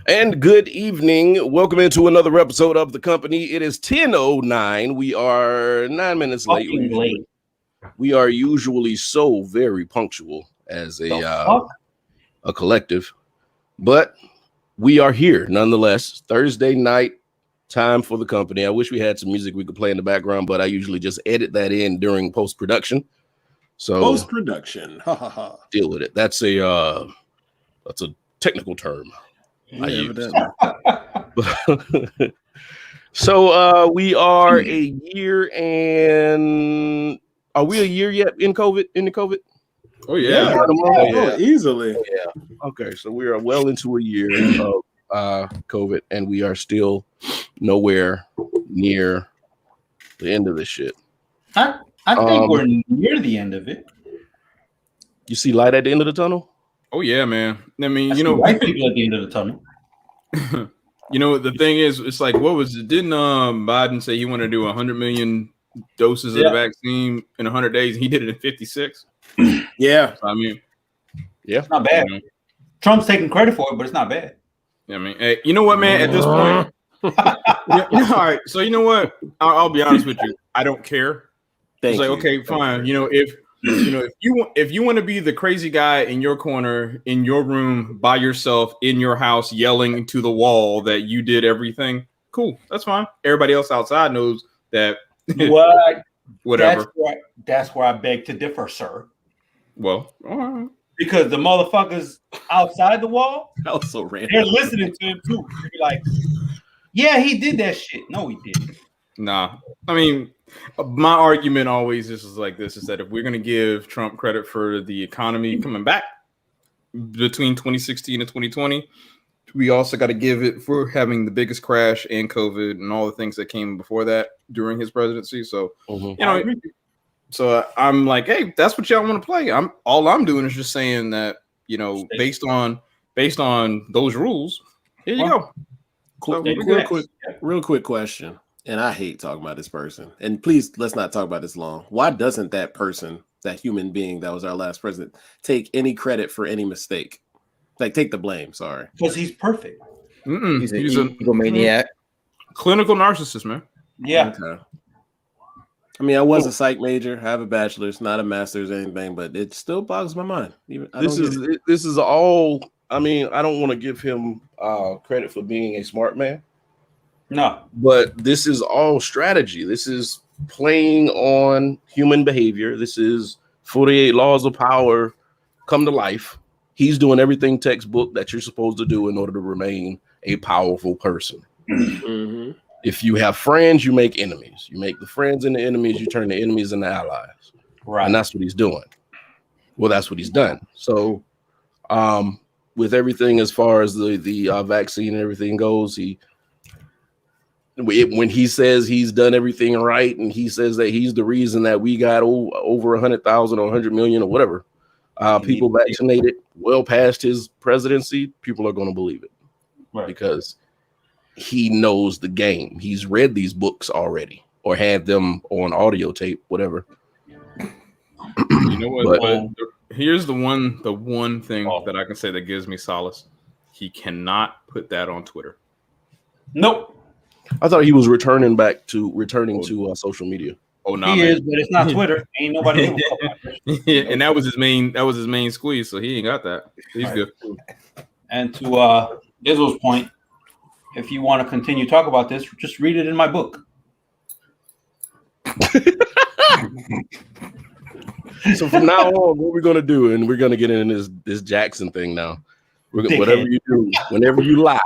And good evening. Welcome into another episode of The Company. It is 10:09. We are 9 minutes late. We are usually so very punctual as a collective, but we are here nonetheless. Thursday night, time for The Company. I wish we had some music we could play in the background, but I usually just edit that in during post-production. So post-production, deal with it. That's a technical term. So we are a year, and are we a year yet in COVID? Oh yeah, easily. Oh, yeah. Okay, so we are well into a year of COVID, and we are still nowhere near the end of this shit. I think we're near the end of it. You see light at the end of the tunnel? Oh yeah, man. I mean, white people at the end of the tunnel. The thing is, it's like, what was it? Didn't Biden say he wanted to do 100 million doses of the vaccine in 100 days? He did it in 56. Yeah, I mean, it's not bad. Trump's taking credit for it, but it's not bad. I mean, hey, you know what, man? At this point, all right. So you know what? I'll be honest with you. I don't care. It's like, okay, fine. If you want to be the crazy guy in your corner, in your room, by yourself, in your house, yelling to the wall that you did everything, cool. That's fine. Everybody else outside knows that. What? Whatever. That's where I beg to differ, sir. Well, all right. Because the motherfuckers outside the wall, also random. They're listening to him too. They'd be like, yeah, he did that shit. No, he didn't. Nah. I mean, my argument always is like this, is that if we're going to give Trump credit for the economy coming back between 2016 and 2020, we also got to give it for having the biggest crash and COVID and all the things that came before that during his presidency. So, so I'm like, hey, that's what y'all want to play. All I'm doing is just saying that, based on those rules, here you go. Cool. Real quick question. And I hate talking about this person. And please, let's not talk about this long. Why doesn't that person, that human being that was our last president, take any credit for any mistake? Like, take the blame. Sorry. Because he's perfect. He's an egomaniac. Clinical narcissist, man. Yeah. Okay. I mean, I was a psych major. I have a bachelor's, not a master's or anything, but it still boggles my mind. This is all. I mean, I don't want to give him credit for being a smart man. No, but this is all strategy. This is playing on human behavior. This is 48 laws of power come to life. He's doing everything textbook that you're supposed to do in order to remain a powerful person. Mm-hmm. If you have friends, you make enemies. You make the friends into enemies. You turn the enemies into allies. Right. And that's what he's doing. Well, that's what he's done. So with everything as far as the vaccine and everything goes, when he says he's done everything right, and he says that he's the reason that we got over 100,000 or 100 million or whatever people vaccinated well past his presidency, people are going to believe it, right? Because he knows the game. He's read these books already or had them on audio tape, whatever. You know what? But here's the one thing that I can say that gives me solace. He cannot put that on Twitter. Nope. I thought he was returning to social media. Oh no, he is, but it's not Twitter. Ain't nobody. And that was his main squeeze. So he ain't got that. He's good. And to Izzo's point, if you want to continue to talk about this, just read it in my book. So from now on, what we're gonna do, and we're gonna get into this Jaxn thing now. Whatever you do, whenever you lie.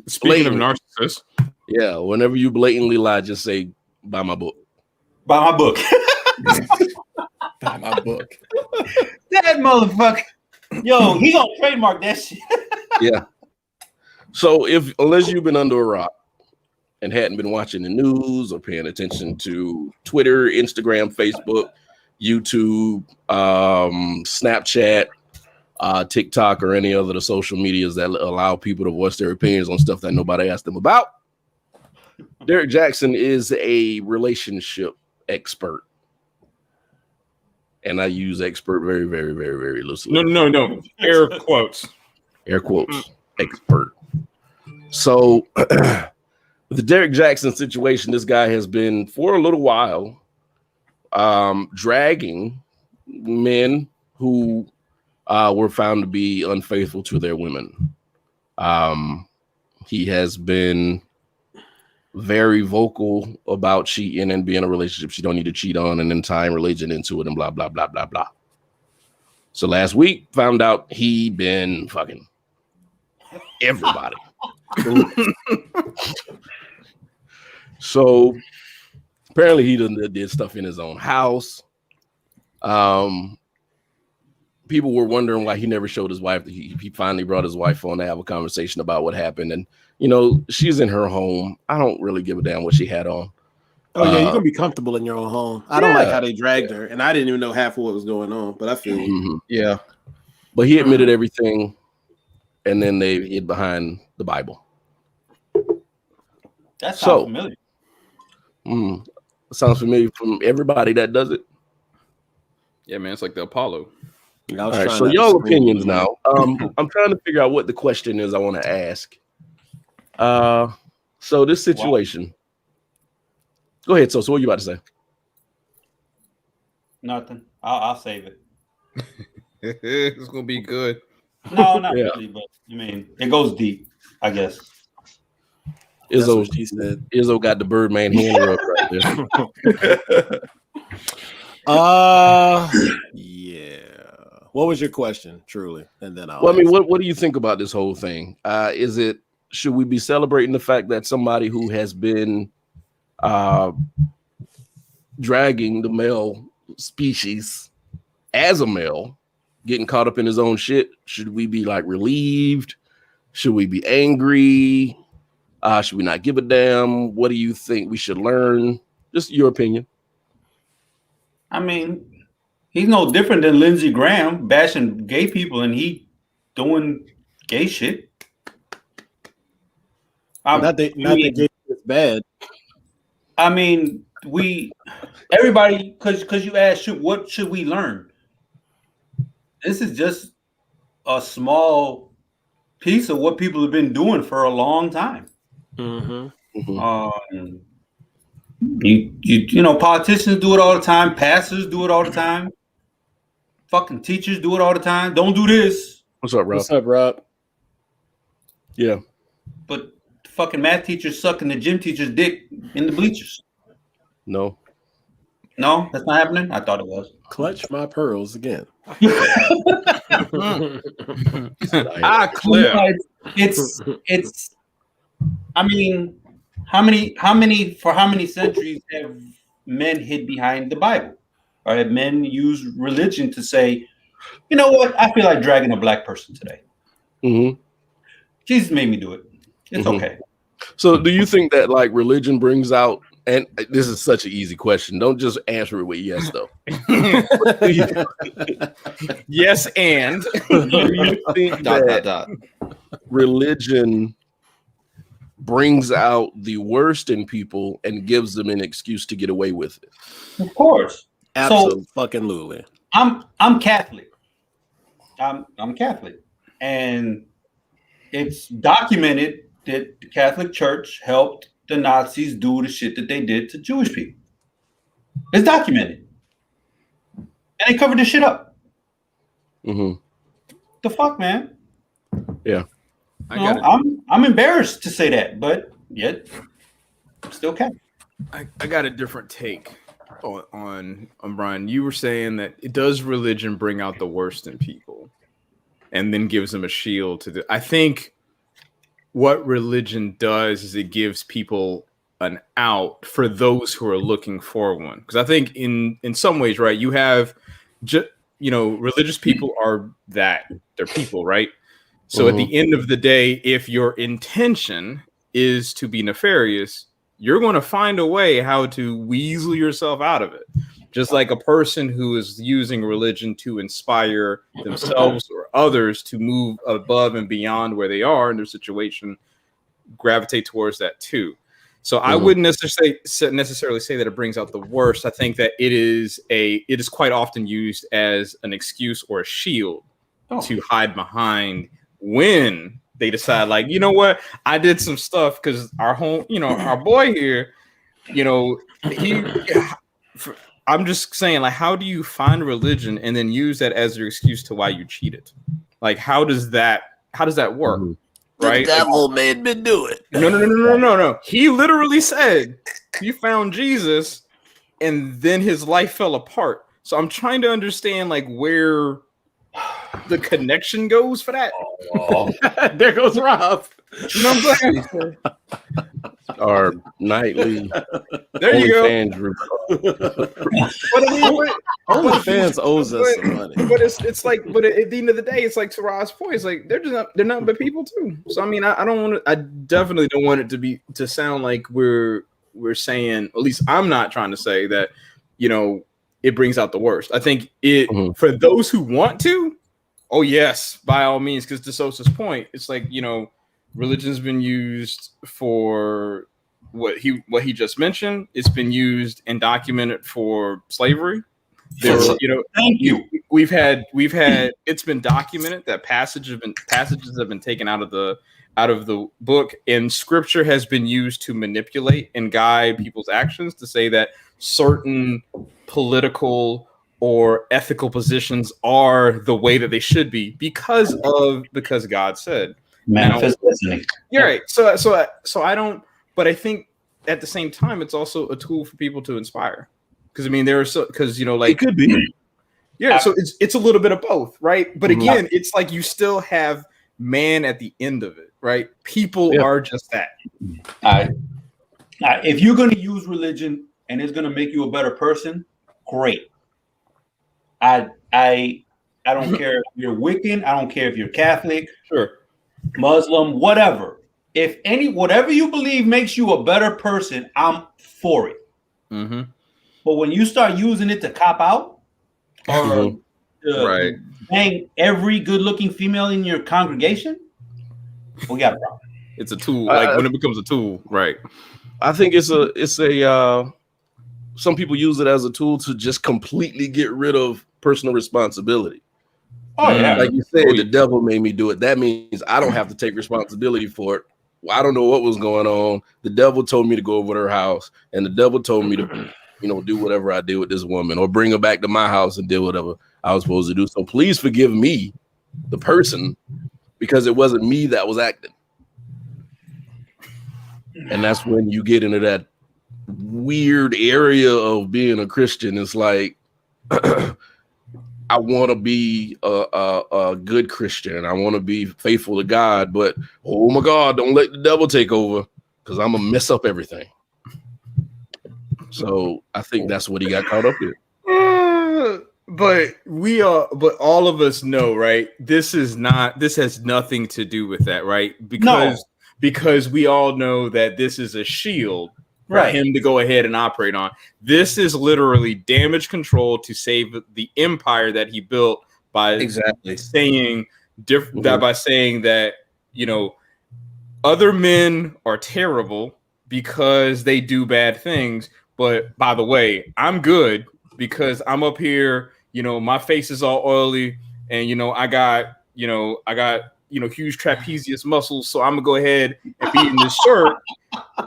Speaking of narcissists. Yeah, whenever you blatantly lie, just say, buy my book. Buy my book. Buy my book. That motherfucker. Yo, he gonna trademark that shit. Yeah. So unless you've been under a rock and hadn't been watching the news or paying attention to Twitter, Instagram, Facebook, YouTube, Snapchat, TikTok, or any other of the social medias that allow people to voice their opinions on stuff that nobody asked them about, Derek Jaxn is a relationship expert. And I use expert very, very, very, very loosely. No. Air quotes. Air quotes. Expert. So with the Derek Jaxn situation, this guy has been for a little while dragging men who were found to be unfaithful to their women. He has been very vocal about cheating and being in a relationship you don't need to cheat on, and then tying religion into it and blah, blah, blah, blah, blah. So last week, found out he been fucking everybody. So apparently he did stuff in his own house. People were wondering why he never showed his wife. He finally brought his wife on to have a conversation about what happened. And, you know, she's in her home. I don't really give a damn what she had on. Oh, yeah, you're going to be comfortable in your own home. I don't like how they dragged her. And I didn't even know half of what was going on, but I feel you. Mm-hmm. Yeah. But he admitted everything, and then they hid behind the Bible. That sounds familiar. Sounds familiar from everybody that does it. Yeah, man, it's like the Apollo. All right, so y'all opinions now. I'm trying to figure out what the question is I want to ask. So this situation. Wow. Go ahead. So what are you about to say? Nothing. I'll save it. It's gonna be good. No, not really, but I mean, it goes deep, I guess. Izzo got the Birdman hand up right there. Yeah. What was your question, truly? And then I mean, what do you think about this whole thing? Should we be celebrating the fact that somebody who has been dragging the male species as a male, getting caught up in his own shit? Should we be like relieved? Should we be angry? Should we not give a damn? What do you think we should learn? Just your opinion. I mean, he's no different than Lindsey Graham bashing gay people and he doing gay shit. Not that gay is bad. I mean, everybody, because you asked, what should we learn? This is just a small piece of what people have been doing for a long time. Mm-hmm. Mm-hmm. You know, politicians do it all the time. Pastors do it all the time. Fucking teachers do it all the time. Don't do this. What's up, Rob? What's up, Rob? Yeah. But fucking math teachers sucking the gym teacher's dick in the bleachers. No, that's not happening. I thought it was. Clutch my pearls again. Clear. It's. I mean, how many centuries have men hid behind the Bible, or have men used religion to say, you know what? I feel like dragging a black person today. Mm-hmm. Jesus made me do it. It's okay. So, do you think that like religion brings out? And this is such an easy question. Don't just answer it with yes, though. Yes, and do you think that religion brings out the worst in people and gives them an excuse to get away with it? Of course. Absolutely. I'm Catholic. I'm Catholic. And it's documented that the Catholic Church helped the Nazis do the shit that they did to Jewish people. It's documented. And they covered this shit up. Mm-hmm. The fuck, man? Yeah. I'm embarrassed to say that, but yet I'm still Catholic. I got a different take on Brian. You were saying that it does religion bring out the worst in people and then gives them a shield to I think what religion does is it gives people an out for those who are looking for one. Because I think in some ways, right, you have, religious people are they're people, right? So at the end of the day, if your intention is to be nefarious, you're going to find a way how to weasel yourself out of it. Just like a person who is using religion to inspire themselves or others to move above and beyond where they are in their situation, gravitate towards that too. So I wouldn't necessarily say that it brings out the worst. I think that it is quite often used as an excuse or a shield to hide behind when they decide like, you know what, I did some stuff because our boy here, I'm just saying, like, how do you find religion and then use that as your excuse to why you cheated? Like, how does that work? Mm-hmm. Right? The devil made me do it. No. He literally said he found Jesus and then his life fell apart. So I'm trying to understand like where the connection goes for that. Oh. There goes Rob. You know what I'm saying? Our nightly there you go. fans group. OnlyFans owes us some money. But it's like, but at the end of the day, it's like to Rob's point, it's like they're nothing but people too. So I mean, I definitely don't want it to sound like we're saying, at least I'm not trying to say that, it brings out the worst. I think for those who want to, oh yes, by all means, because to Sosa's point, it's like, religion's been used for what he just mentioned. It's been used and documented for slavery. Thank you. We've had it's been documented that passages have been taken out of the book, and scripture has been used to manipulate and guide people's actions to say that certain political or ethical positions are the way that they should be because God said. Manifest destiny. You're right. So I don't, but I think at the same time, it's also a tool for people to inspire. Because I mean, it could be. Yeah. So it's a little bit of both, right? But again, it's like you still have man at the end of it, right? People are just that. If you're going to use religion and it's going to make you a better person, great. I don't care if you're Wiccan. I don't care if you're Catholic. Sure. Muslim, whatever. Whatever you believe makes you a better person, I'm for it. Mm-hmm. But when you start using it to cop out or bang every good-looking female in your congregation, we got a problem. It's a tool, like when it becomes a tool, right? I think it's a some people use it as a tool to just completely get rid of personal responsibility. Oh yeah, like you said, the devil made me do it. That means I don't have to take responsibility for it. I don't know what was going on. The devil told me to go over to her house, and the devil told me to, do whatever I did with this woman, or bring her back to my house and do whatever I was supposed to do. So please forgive me, the person, because it wasn't me that was acting. And that's when you get into that weird area of being a Christian. It's like, I want to be a good Christian. I want to be faithful to God, but oh my God, don't let the devil take over because I'm gonna mess up everything. So I think that's what he got caught up in. But all of us know, right? This has nothing to do with that, right? Because we all know that this is a shield for him to go ahead and operate on. This is literally damage control to save the empire that he built by saying that, other men are terrible because they do bad things. But by the way, I'm good because I'm up here, my face is all oily and, I got huge trapezius muscles. So I'm gonna go ahead and be in this shirt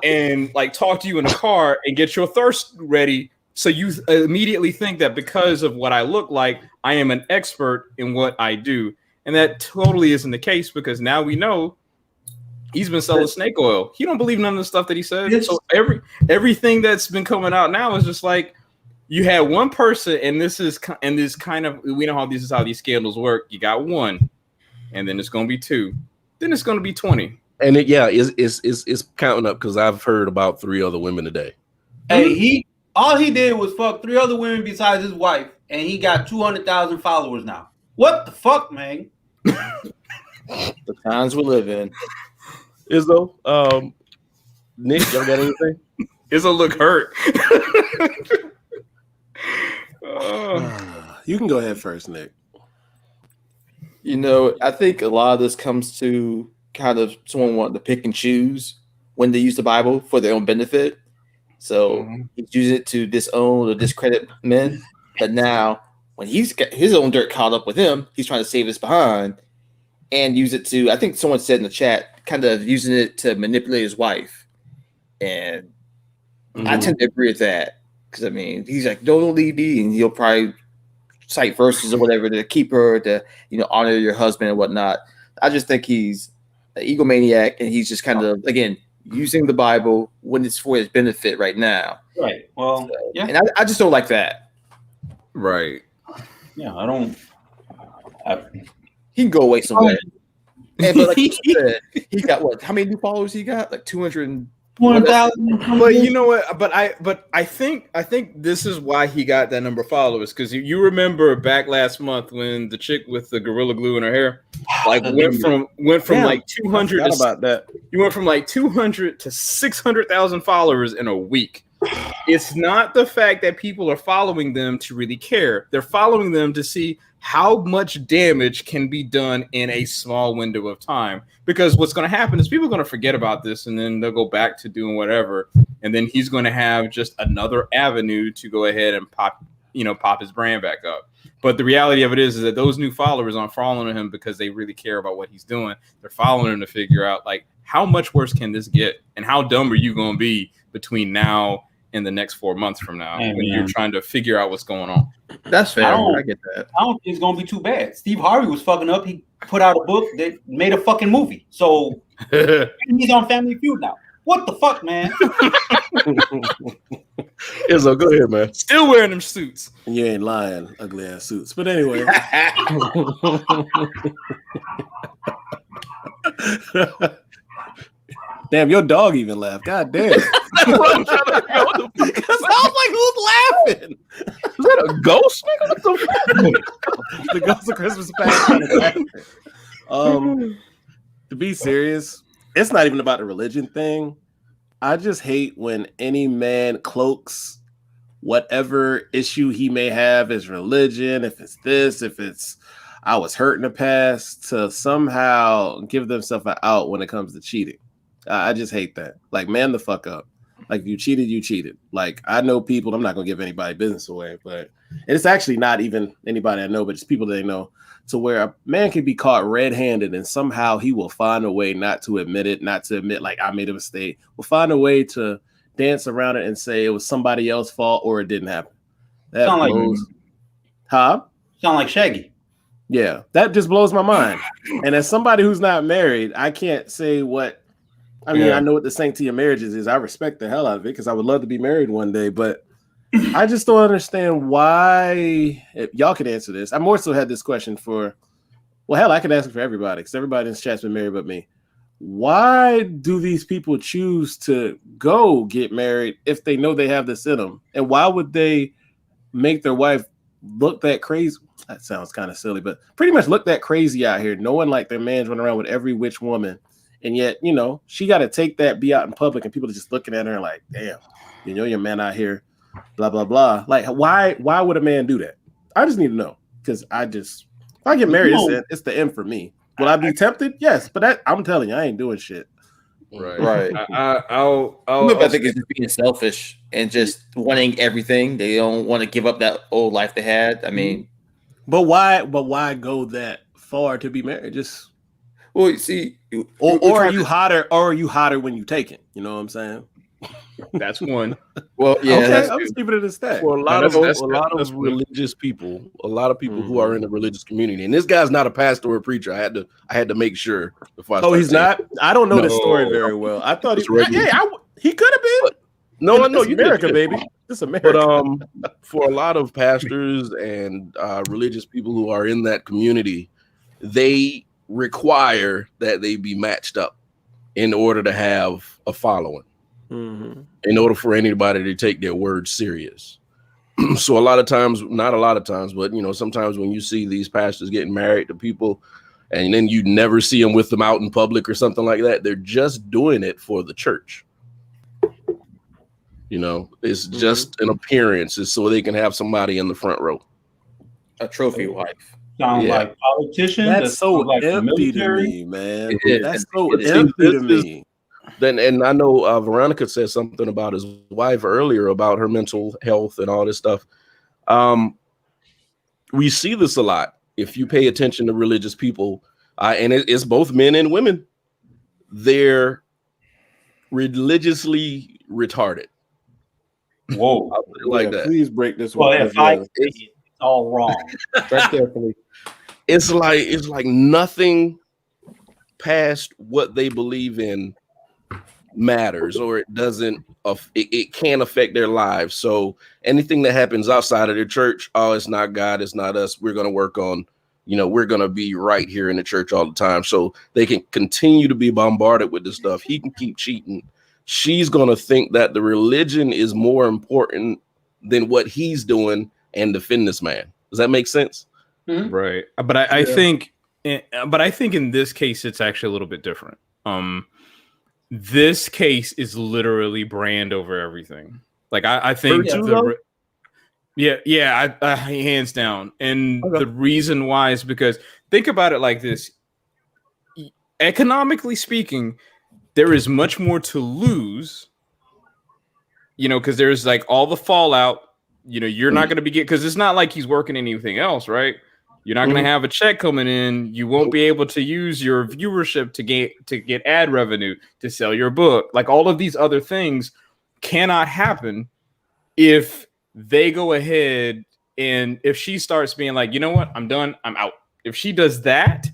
and like talk to you in the car and get your thirst ready. So you immediately think that because of what I look like, I am an expert in what I do. And that totally isn't the case because now we know he's been selling snake oil. He don't believe none of the stuff that he said. Yes. So everything that's been coming out now is just like you had one person, and this kind of, we know how these scandals work. You got one, and then it's going to be two, then it's going to be 20. And it's counting up because I've heard about 3 other women today. Hey, all he did was fuck 3 other women besides his wife, and he got 200,000 followers now. What the fuck, man? The times we live in. Izzo, Nick, y'all got anything? Izzo look hurt. You can go ahead first, Nick. I think a lot of this comes to kind of someone wanting to pick and choose when they use the Bible for their own benefit. So he's using it to disown or discredit men. But now, when he's got his own dirt caught up with him, he's trying to save his behind. and use it to, I think someone said in the chat, kind of using it to manipulate his wife. And I tend to agree with that. Because, I mean, he's like, don't leave me. And he'll probably cite verses or whatever to keep her, to, honor your husband and whatnot. I just think he's an egomaniac, and he's just kind of, again, using the Bible when it's for his benefit right now. Right. Well, yeah. And I just don't like that. Right. Yeah, I don't. He can go away somewhere. And, but like he said, he got what? How many new followers he got? Like 200,000. But you know what? But I think this is why he got that number of followers, because you remember back last month when the chick with the Gorilla Glue in her hair like went from like 200 to, about that. You went from like 200 to 600,000 followers in a week. It's not the fact that people are following them to really care. They're following them to see how much damage can be done in a small window of time. Because what's going to happen is people are going to forget about this, and then they'll go back to doing whatever. And then he's going to have just another avenue to go ahead and pop his brand back up. But the reality of it is that those new followers aren't following him because they really care about what he's doing. They're following him to figure out, like, how much worse can this get? And how dumb are you going to be between now and the next 4 months from now when you're trying to figure out what's going on? That's fair. I get that. I don't think it's gonna be too bad. Steve Harvey was fucking up. He put out a book that made a fucking movie. So he's on Family Feud now. What the fuck, man? Izzo, go ahead, man. Still wearing them suits. You ain't lying, ugly ass suits. But anyway. Damn, your dog even laughed. God damn. Because I was like, who's laughing? Is that a ghost? What the fuck? The ghost of Christmas past. To be serious, it's not even about the religion thing. I just hate when any man cloaks whatever issue he may have as religion, if it's this, if it's I was hurt in the past, to somehow give themselves an out when it comes to cheating. I just hate that. Like, man the fuck up. Like, you cheated, you cheated. Like, I know people, I'm not going to give anybody business away, but it's actually not even anybody I know, but just people they know, to where a man can be caught red-handed and somehow he will find a way not to admit it, not to admit, like, I made a mistake. Will find a way to dance around it and say it was somebody else's fault or it didn't happen. That blows. Sound like Shaggy. Yeah, that just blows my mind. And as somebody who's not married, I can't say what, I mean, I know what the sanctity of marriages is. I respect the hell out of it because I would love to be married one day, but I just don't understand why. If y'all could answer this. I more so had this question for, well, hell, I could ask it for everybody because everybody in this chat's been married but me. Why do these people choose to go get married if they know they have this in them? And why would they make their wife look that crazy? That sounds kind of silly, but pretty much look that crazy out here, knowing like their man's running around with every witch woman. And yet, you know, she got to take that, be out in public, and people are just looking at her like, damn, you know, your man out here, blah, blah, blah. Like, why would a man do that? I just need to know, because if I get married, it's the end for me. Will I be tempted? Yes, but I'm telling you, I ain't doing shit. Right. I think it's just being selfish and just wanting everything. They don't want to give up that old life they had. I mean, but why go that far to be married? Just well, you see, or are you hotter? Or are you hotter when you take it? You know what I'm saying? That's one. Well, yeah, okay, I'm just keeping it a stat. For a lot of religious people, a lot of people who are in the religious community, and this guy's not a pastor or a preacher. I had to make sure before. He's not. I don't know the story very well. I thought he could have been. No, I know you America, baby. This America. But for a lot of pastors and religious people who are in that community, they require that they be matched up in order to have a following. In order for anybody to take their word serious. So a lot of times, not a lot of times, but you know, sometimes when you see these pastors getting married to people and then you never see them with them out in public or something like that, they're just doing it for the church. You know, it's just an appearance. It's so they can have somebody in the front row. A trophy wife. Sound like politicians. That's so like empty to me, man. That's so empty to me. And I know Veronica said something about his wife earlier about her mental health and all this stuff. We see this a lot. If you pay attention to religious people, and it's both men and women. They're religiously retarded. Whoa, like that. Please break this well, one. if I it's all wrong. Right carefully. It's like nothing past what they believe in matters, or it doesn't. It can't affect their lives. So anything that happens outside of their church, oh, it's not God, it's not us. We're gonna work on. We're going to be right here in the church all the time. So they can continue to be bombarded with this stuff. He can keep cheating. She's going to think that the religion is more important than what he's doing and defend this man. Does that make sense? Mm-hmm. Right. But I think in this case, it's actually a little bit different. This case is literally brand over everything. Like I think Yeah, I hands down. And the reason why is because think about it like this. Economically speaking, there is much more to lose, because there's like all the fallout. You're not going to be because it's not like he's working anything else, right? You're not going to have a check coming in. You won't be able to use your viewership to get ad revenue, to sell your book. Like all of these other things cannot happen if they go ahead and if she starts being like, you know what, I'm done, I'm out. If she does that,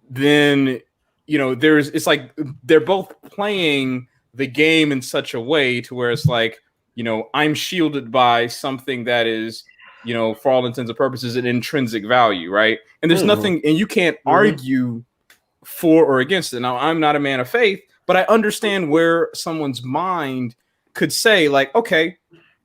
then it's like they're both playing the game in such a way to where it's like, I'm shielded by something that is, for all intents and purposes, an intrinsic value, right? And there's nothing, and you can't argue for or against it. Now, I'm not a man of faith, but I understand where someone's mind could say, like, okay,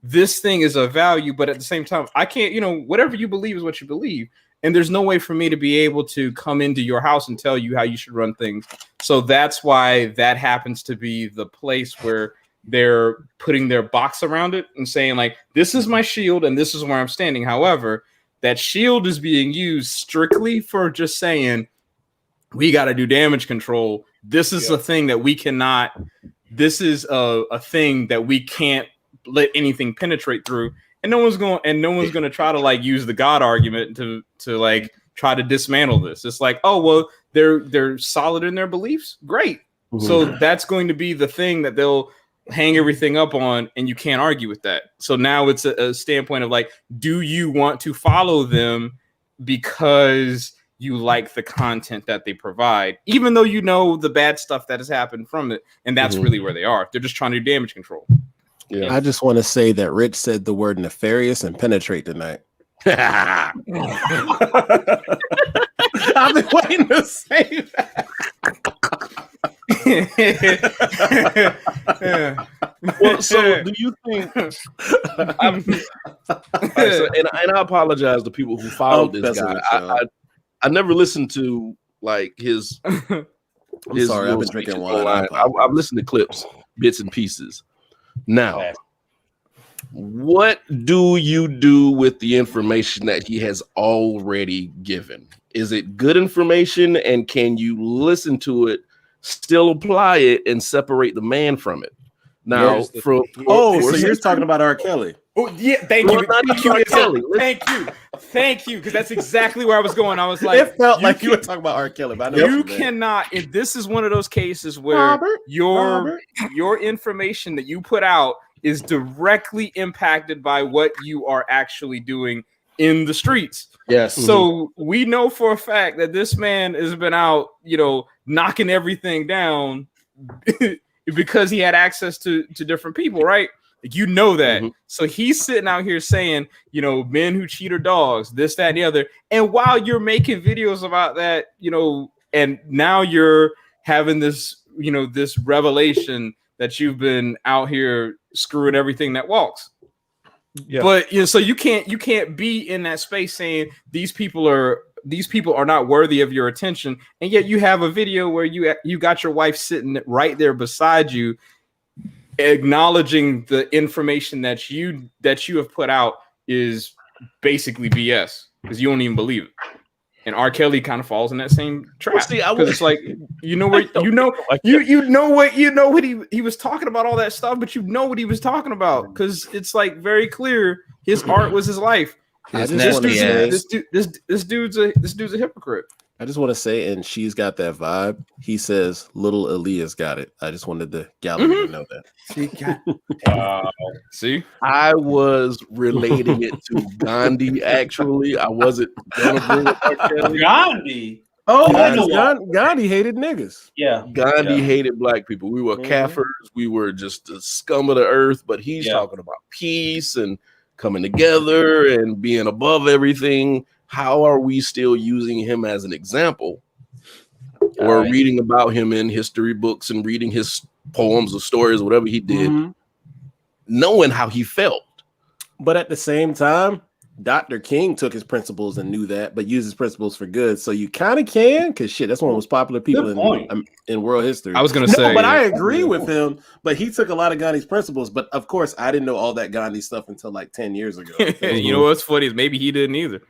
this thing is of value, but at the same time, I can't, whatever you believe is what you believe. And there's no way for me to be able to come into your house and tell you how you should run things. So that's why that happens to be the place where they're putting their box around it and saying, like, this is my shield and this is where I'm standing. However, that shield is being used strictly for just saying, we got to do damage control. This is a thing that we cannot, this is a thing that we can't let anything penetrate through, and no one's going to try to like use the God argument to like try to dismantle this. It's like, oh well, they're solid in their beliefs, great. So that's going to be the thing that they'll hang everything up on, and you can't argue with that. So now it's a standpoint of like, do you want to follow them because you like the content that they provide, even though the bad stuff that has happened from it, and that's really where they are. They're just trying to do damage control. Yeah. I just want to say that Rich said the word nefarious and penetrate tonight. I've been waiting to say that. Well, so do you think? And I apologize to people who followed this guy. I never listened to like his. I'm sorry, I've been drinking wine. I've listened to clips, bits and pieces. Now, what do you do with the information that he has already given? Is it good information, and can you listen to it, still apply it, and separate the man from it? Now, so you're talking about R. Kelly. Oh yeah, thank you. Thank you, because that's exactly where I was going. I was like, it felt like you were talking about R. Kelly, but you cannot. And this is one of those cases where your information that you put out is directly impacted by what you are actually doing in the streets. Yes. So we know for a fact that this man has been out, knocking everything down because he had access to different people, right? That. So he's sitting out here saying, men who cheat are dogs, this, that, and the other. And while you're making videos about that, and now you're having this, this revelation that you've been out here screwing everything that walks. Yeah. But so you can't be in that space saying these people are not worthy of your attention, and yet you have a video where you got your wife sitting right there beside you, acknowledging the information that you have put out is basically BS because you don't even believe it. And R. Kelly kind of falls in that same trap because it's like he was talking about all that stuff, but what he was talking about because it's like very clear his art was his life. This dude's a hypocrite. I just want to say, and she's got that vibe. He says, "Little Aaliyah's got it." I just wanted the gallery to know that. She got See, I was relating it to Gandhi. Actually, I wasn't gonna bring up R. Kelly. Gandhi. Oh, I know why. Gandhi hated niggas. Yeah. Gandhi hated black people. We were kafirs. We were just the scum of the earth. But he's talking about peace and coming together and being above everything. How are we still using him as an example, or reading about him in history books and reading his poems or stories, whatever he did, knowing how he felt? But at the same time, Dr. King took his principles and knew that, but used his principles for good. So you kind of can, because shit, that's one of the most popular people in world history. I was gonna say, but I agree with him. But he took a lot of Gandhi's principles. But of course, I didn't know all that Gandhi stuff until like 10 years ago. You know what's funny is maybe he didn't either.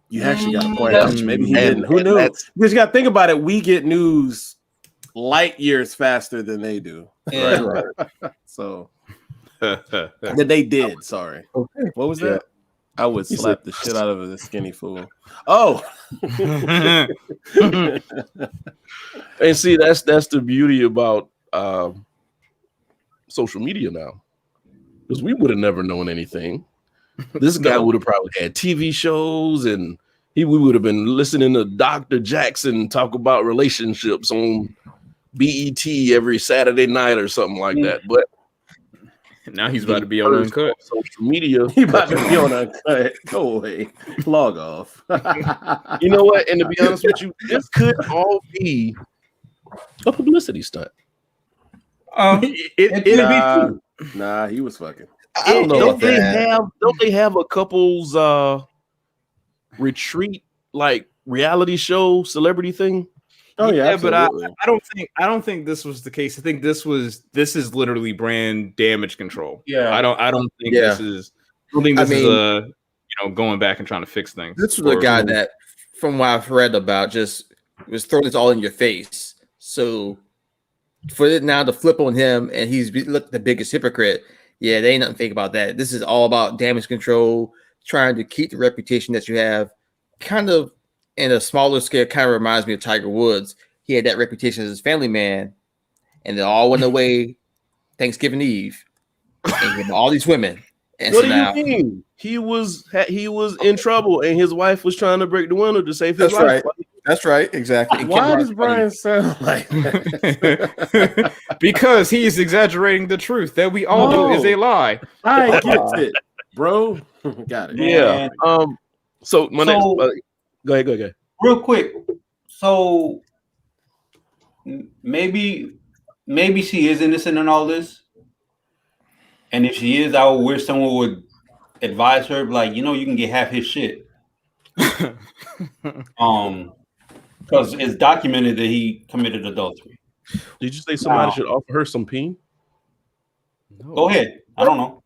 You actually got a point. Maybe he didn't. Who knew? Because you got to think about it. We get news light years faster than they do. Yeah. Right. So that they did. Sorry. Okay. What was that? I would slap the shit out of the skinny fool. Oh. And see, that's the beauty about social media now, because we would have never known anything. This guy would have probably had TV shows, and we would have been listening to Dr. Jaxn talk about relationships on BET every Saturday night or something like that. But now he's about to be on Uncut. Social media. He about to be on Uncut. Go away. Log off. You know what? And to be honest with you, this could all be a publicity stunt. It could be too. Nah, he was fucking. I don't know Don't about that. they have a couple's retreat, like reality show celebrity thing? Oh yeah, but I don't think this was the case. I think this is literally brand damage control. Yeah. I don't think this is going back and trying to fix things. This was a guy that, from what I've read about, just was throwing this all in your face. So for it now to flip on him and he's the biggest hypocrite. Yeah, they ain't nothing fake about that. This is all about damage control, trying to keep the reputation that you have. Kind of in a smaller scale, kind of reminds me of Tiger Woods. He had that reputation as a family man, and it all went away Thanksgiving Eve. And all these women. And what do you mean? He was in trouble, and his wife was trying to break the window to save his life. Right. That's right, exactly. Why does Brian sound like that? Because he's exaggerating the truth that we all know is a lie. I get it, bro. Got it. Yeah. So next, go ahead. Real quick. So maybe she is innocent in all this. And if she is, I would wish someone would advise her, like, you can get half his shit. Because it's documented that he committed adultery. Did you say somebody should offer her some peen? No. Go ahead. I don't know.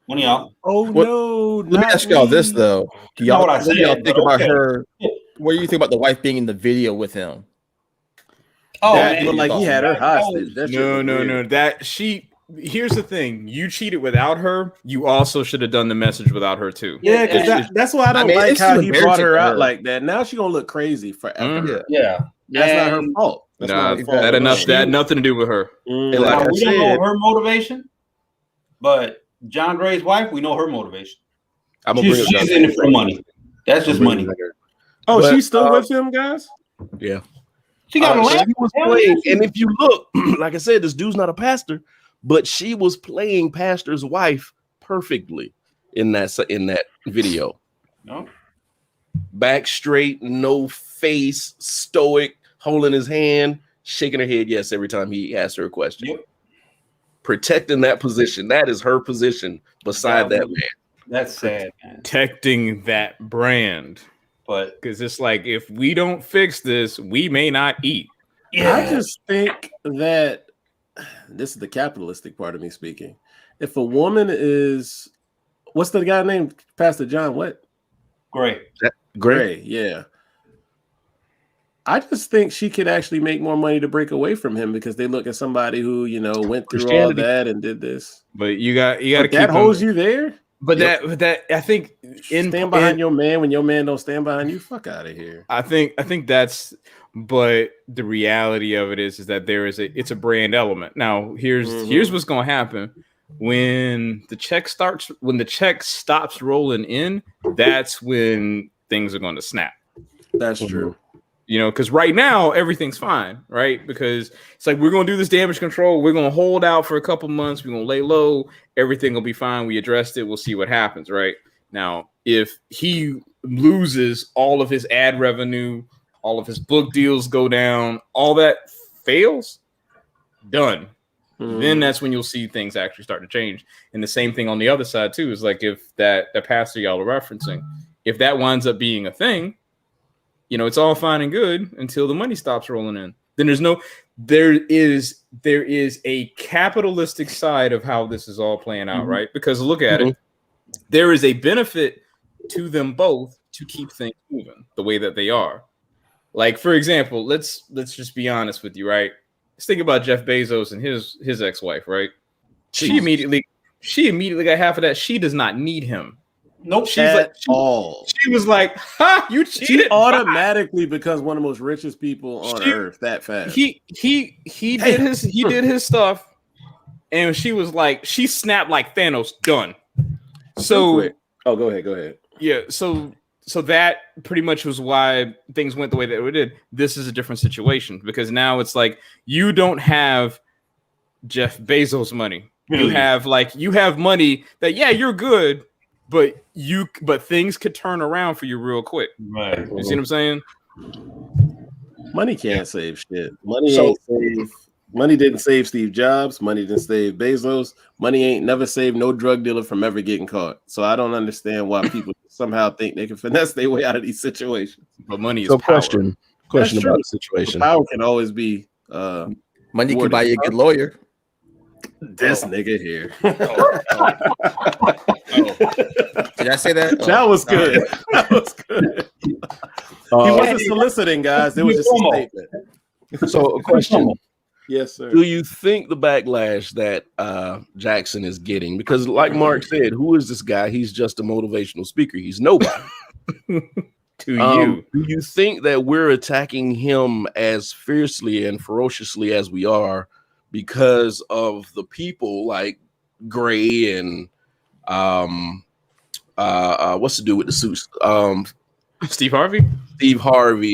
One of y'all. No. Let me ask y'all this though. Do y'all, what y'all think about her? What do you think about the wife being in the video with him? Oh, that looked like he had her hostage. No. Here's the thing: you cheated without her. You also should have done the message without her too. Yeah, because that's why I don't like how he brought her out like that. Now she's gonna look crazy forever. Yeah, that's not her fault. That had nothing to do with her. We don't know her motivation, but John Gray's wife, we know her motivation. She's in it for money. That's just money. Oh, she's still with him, guys? Yeah. She got she was playing, and if you look, like I said, this dude's not a pastor. But she was playing pastor's wife perfectly in that video. No. Back straight, no face, stoic, holding his hand, shaking her head yes every time he asked her a question. Yep. Protecting that position. That is her position beside that man. That's sad, man. Protecting that brand. But because it's like, if we don't fix this, we may not eat. Yeah. I just think that this is the capitalistic part of me speaking. If a woman is, what's the guy named Pastor John? What? Gray. Yeah. I just think she could actually make more money to break away from him because they look at somebody who, went through all that and did this. But you got to keep that holds you there. But that I think stand behind your man when your man don't stand behind you. Fuck out of here. I think that's. But the reality of it is that it's a brand element. Now here's what's going to happen when the check stops rolling in. That's when things are going to snap. That's true. You know, because right now everything's fine, right? Because it's like we're going to do this damage control. We're going to hold out for a couple months. We're going to lay low. Everything will be fine. We addressed it. We'll see what happens, right? Now, if he loses all of his ad revenue, all of his book deals go down, all that fails, done. Then that's when you'll see things actually start to change. And the same thing on the other side too is like if that pastor y'all are referencing, if that winds up being a thing, you know, it's all fine and good until the money stops rolling in. Then there is a capitalistic side of how this is all playing out, right? Because look at it, there is a benefit to them both to keep things moving the way that they are. Like, for example, let's just be honest with you, right? Let's think about Jeff Bezos and his ex-wife, right? She immediately got half of that. She does not need him. Nope. She was like, "Ha, you cheated." She automatically becomes one of the most richest people on earth that fast. He did his stuff, and she was like, she snapped like Thanos. Done. So, go ahead. Yeah. So that pretty much was why things went the way that it did. This is a different situation because now it's like you don't have Jeff Bezos money. You have money that you're good, but things could turn around for you real quick. Right. You see what I'm saying? Money can't save shit. Money didn't save Steve Jobs. Money didn't save Bezos. Money ain't never saved no drug dealer from ever getting caught. So I don't understand why people somehow think they can finesse their way out of these situations. But money is power. Question about the situation. Power can always be money can buy you a good lawyer. This nigga here. Did I say that? That was good. That was good. He wasn't soliciting, guys. It was just a statement. So a question. Yes, sir. Do you think the backlash that Jaxn is getting, because like Mark said, who is this guy? He's just a motivational speaker. He's nobody. Do you think that we're attacking him as fiercely and ferociously as we are because of the people like Gray and what's to do with the suits? Steve Harvey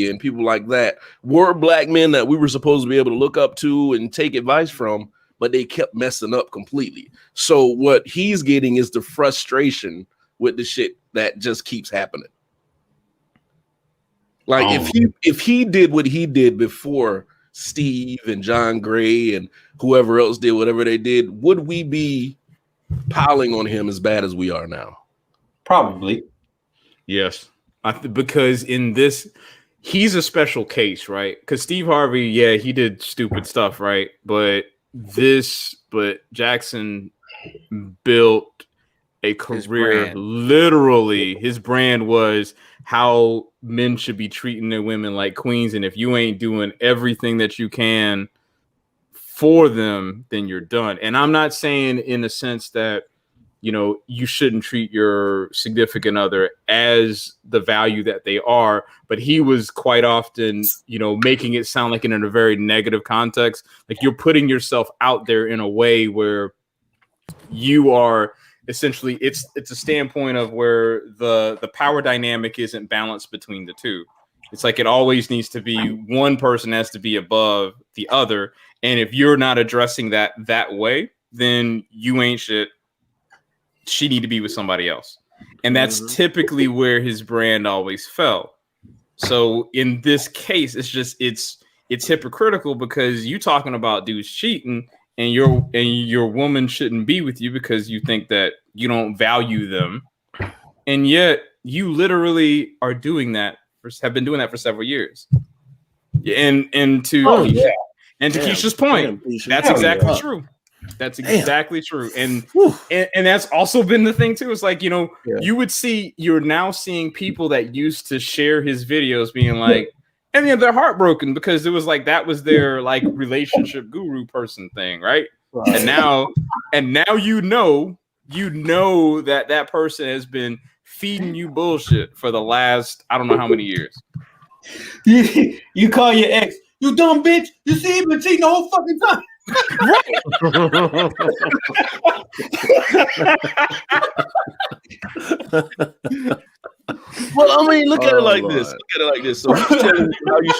and people like that were black men that we were supposed to be able to look up to and take advice from, but they kept messing up completely. So what he's getting is the frustration with the shit that just keeps happening. Like if he did what he did before Steve and John Gray and whoever else did whatever they did, would we be piling on him as bad as we are now? Probably. Yes. Because in this, he's a special case, right? Because Steve Harvey, he did stupid stuff, right? But Jaxn built a career. Literally, his brand was how men should be treating their women like queens. And if you ain't doing everything that you can for them, then you're done. And I'm not saying in the sense that, you know, you shouldn't treat your significant other as the value that they are. But he was quite often, you know, making it sound like in a very negative context. Like you're putting yourself out there in a way where you are essentially, it's a standpoint of where the power dynamic isn't balanced between the two. It's like it always needs to be one person has to be above the other. And if you're not addressing that way, then you ain't shit. She need to be with somebody else. And that's typically where his brand always fell. So in this case, it's hypocritical because you talking about dudes cheating and your woman shouldn't be with you because you think that you don't value them. And yet you literally are doing that have been doing that for several years. And to Keisha's point, that's exactly true. That's exactly true. And that's also been the thing too. It's like, you know, you're now seeing people that used to share his videos being like, and they're heartbroken because it was like, that was their like relationship guru person thing. Right. And now, you know, you know that person has been feeding you bullshit for the last I don't know how many years. You call your ex, you dumb bitch. You see him been cheating the whole fucking time. Well, I mean, look at it like this. Look at it like this. So he's telling you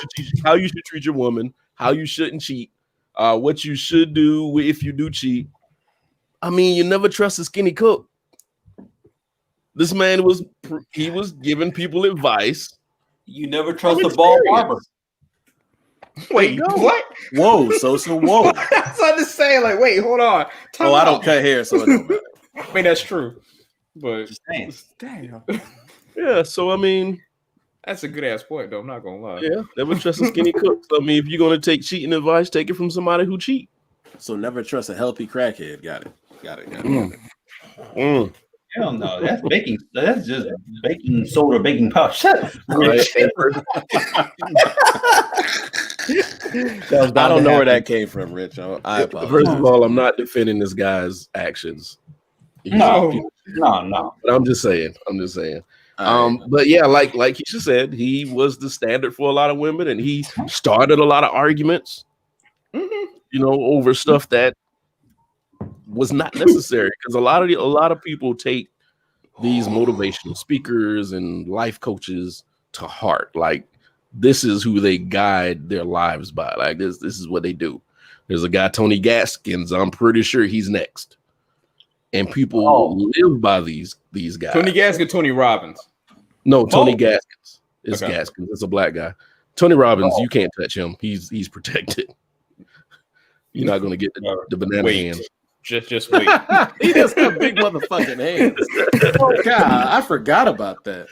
how you should treat your woman, how you shouldn't cheat, what you should do if you do cheat. I mean, you never trust a skinny cook. This man was giving people advice. You never trust a bald barber. Wait, what? Whoa, Sosa, whoa. That's what I'm saying. Like, wait, hold on. I don't cut hair, so it don't matter. I mean, that's true. But damn. Yeah, so I mean, that's a good ass point, though. I'm not gonna lie. Yeah, never trust a skinny cook. So, I mean, if you're gonna take cheating advice, take it from somebody who cheat. So never trust a healthy crackhead. Got it. Hell no, that's baking. That's just baking soda, baking powder. Shut up. Right. I don't know where that came from, Rich. I apologize. First of all, I'm not defending this guy's actions. No. But I'm just saying. But yeah, like Keisha said, he was the standard for a lot of women, and he started a lot of arguments, over stuff that was not necessary. Because a lot of people take these motivational speakers and life coaches to heart. Like, this is who they guide their lives by. Like, this is what they do. There's a guy, Tony Gaskins. I'm pretty sure he's next. And people live by these guys. Tony Gaskins, Tony Robbins. No, Tony Gaskins. It's Gaskins. It's a black guy. Tony Robbins, you can't touch him. He's protected. You're not going to get the banana hands. Just wait. He just got big motherfucking hands. Oh God, I forgot about that.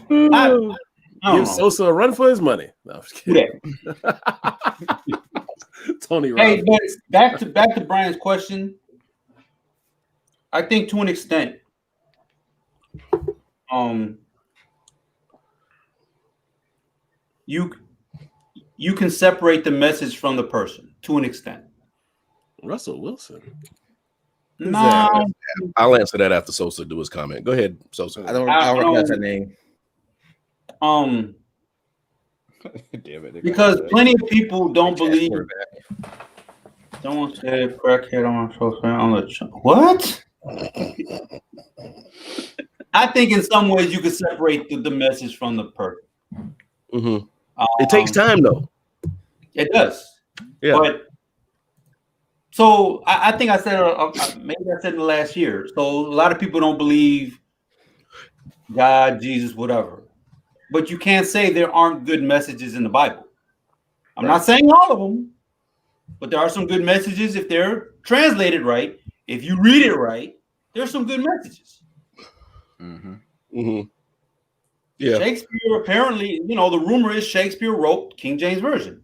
Give Sosa a run for his money. No, I'm just kidding. Tony Robbins. Hey, but back to Brian's question. I think to an extent, you can separate the message from the person to an extent. Russell Wilson. No, I'll answer that after Sosa do his comment. Go ahead, Sosa. I don't recognize that name. Damn it, because plenty of people don't believe. Someone said crackhead on the what? I think in some ways you can separate the message from the person. Mm-hmm. It takes time, though. It does. Yeah. But so I think I said maybe I said in the last year. So a lot of people don't believe God, Jesus, whatever. But you can't say there aren't good messages in the Bible. I'm not saying all of them, but there are some good messages if they're translated right. If you read it right, there's some good messages. Mm-hmm. Mm-hmm. Yeah. Shakespeare apparently, the rumor is Shakespeare wrote King James Version.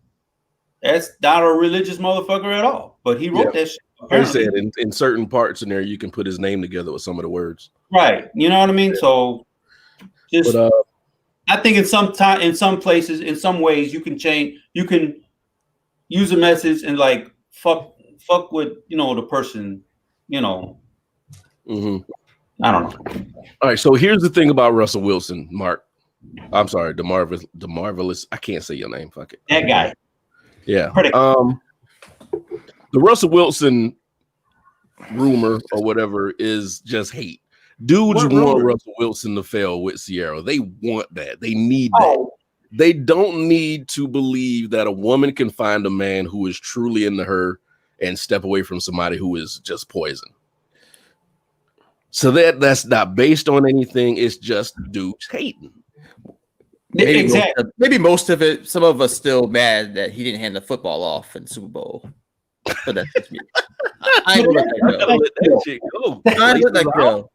That's not a religious motherfucker at all, but he wrote that shit. He said in certain parts in there, you can put his name together with some of the words. Right. You know what I mean? So just, I think in some places, in some ways, you can use a message and like fuck with, the person, Mm-hmm. I don't know. All right. So here's the thing about Russell Wilson, Mark. I'm sorry, the marvelous. I can't say your name. Fuck it. That guy. Yeah. The Russell Wilson rumor or whatever is just hate. Dudes want Russell Wilson to fail with Sierra. They want that. They need that. They don't need to believe that a woman can find a man who is truly into her and step away from somebody who is just poison. So that's not based on anything. It's just dudes hating. Maybe most of it. Some of us still mad that he didn't hand the football off in the Super Bowl. But that's just me. I ain't let that go. I ain't let that go.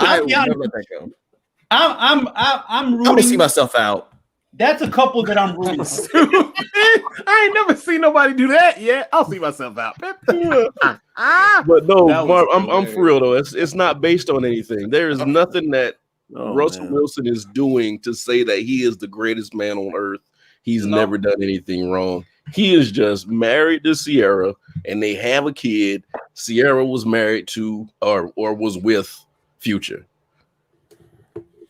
I will never let that go. I'm rooting. I'm gonna see myself out. That's a couple that I'm rooting. I ain't never seen nobody do that yet. I'll see myself out. But no, Mark, I'm for real though. It's not based on anything. There is nothing that Russell Wilson is doing to say that he is the greatest man on earth. He's never done anything wrong. He is just married to Sierra, and they have a kid. Sierra was married to or was with Future.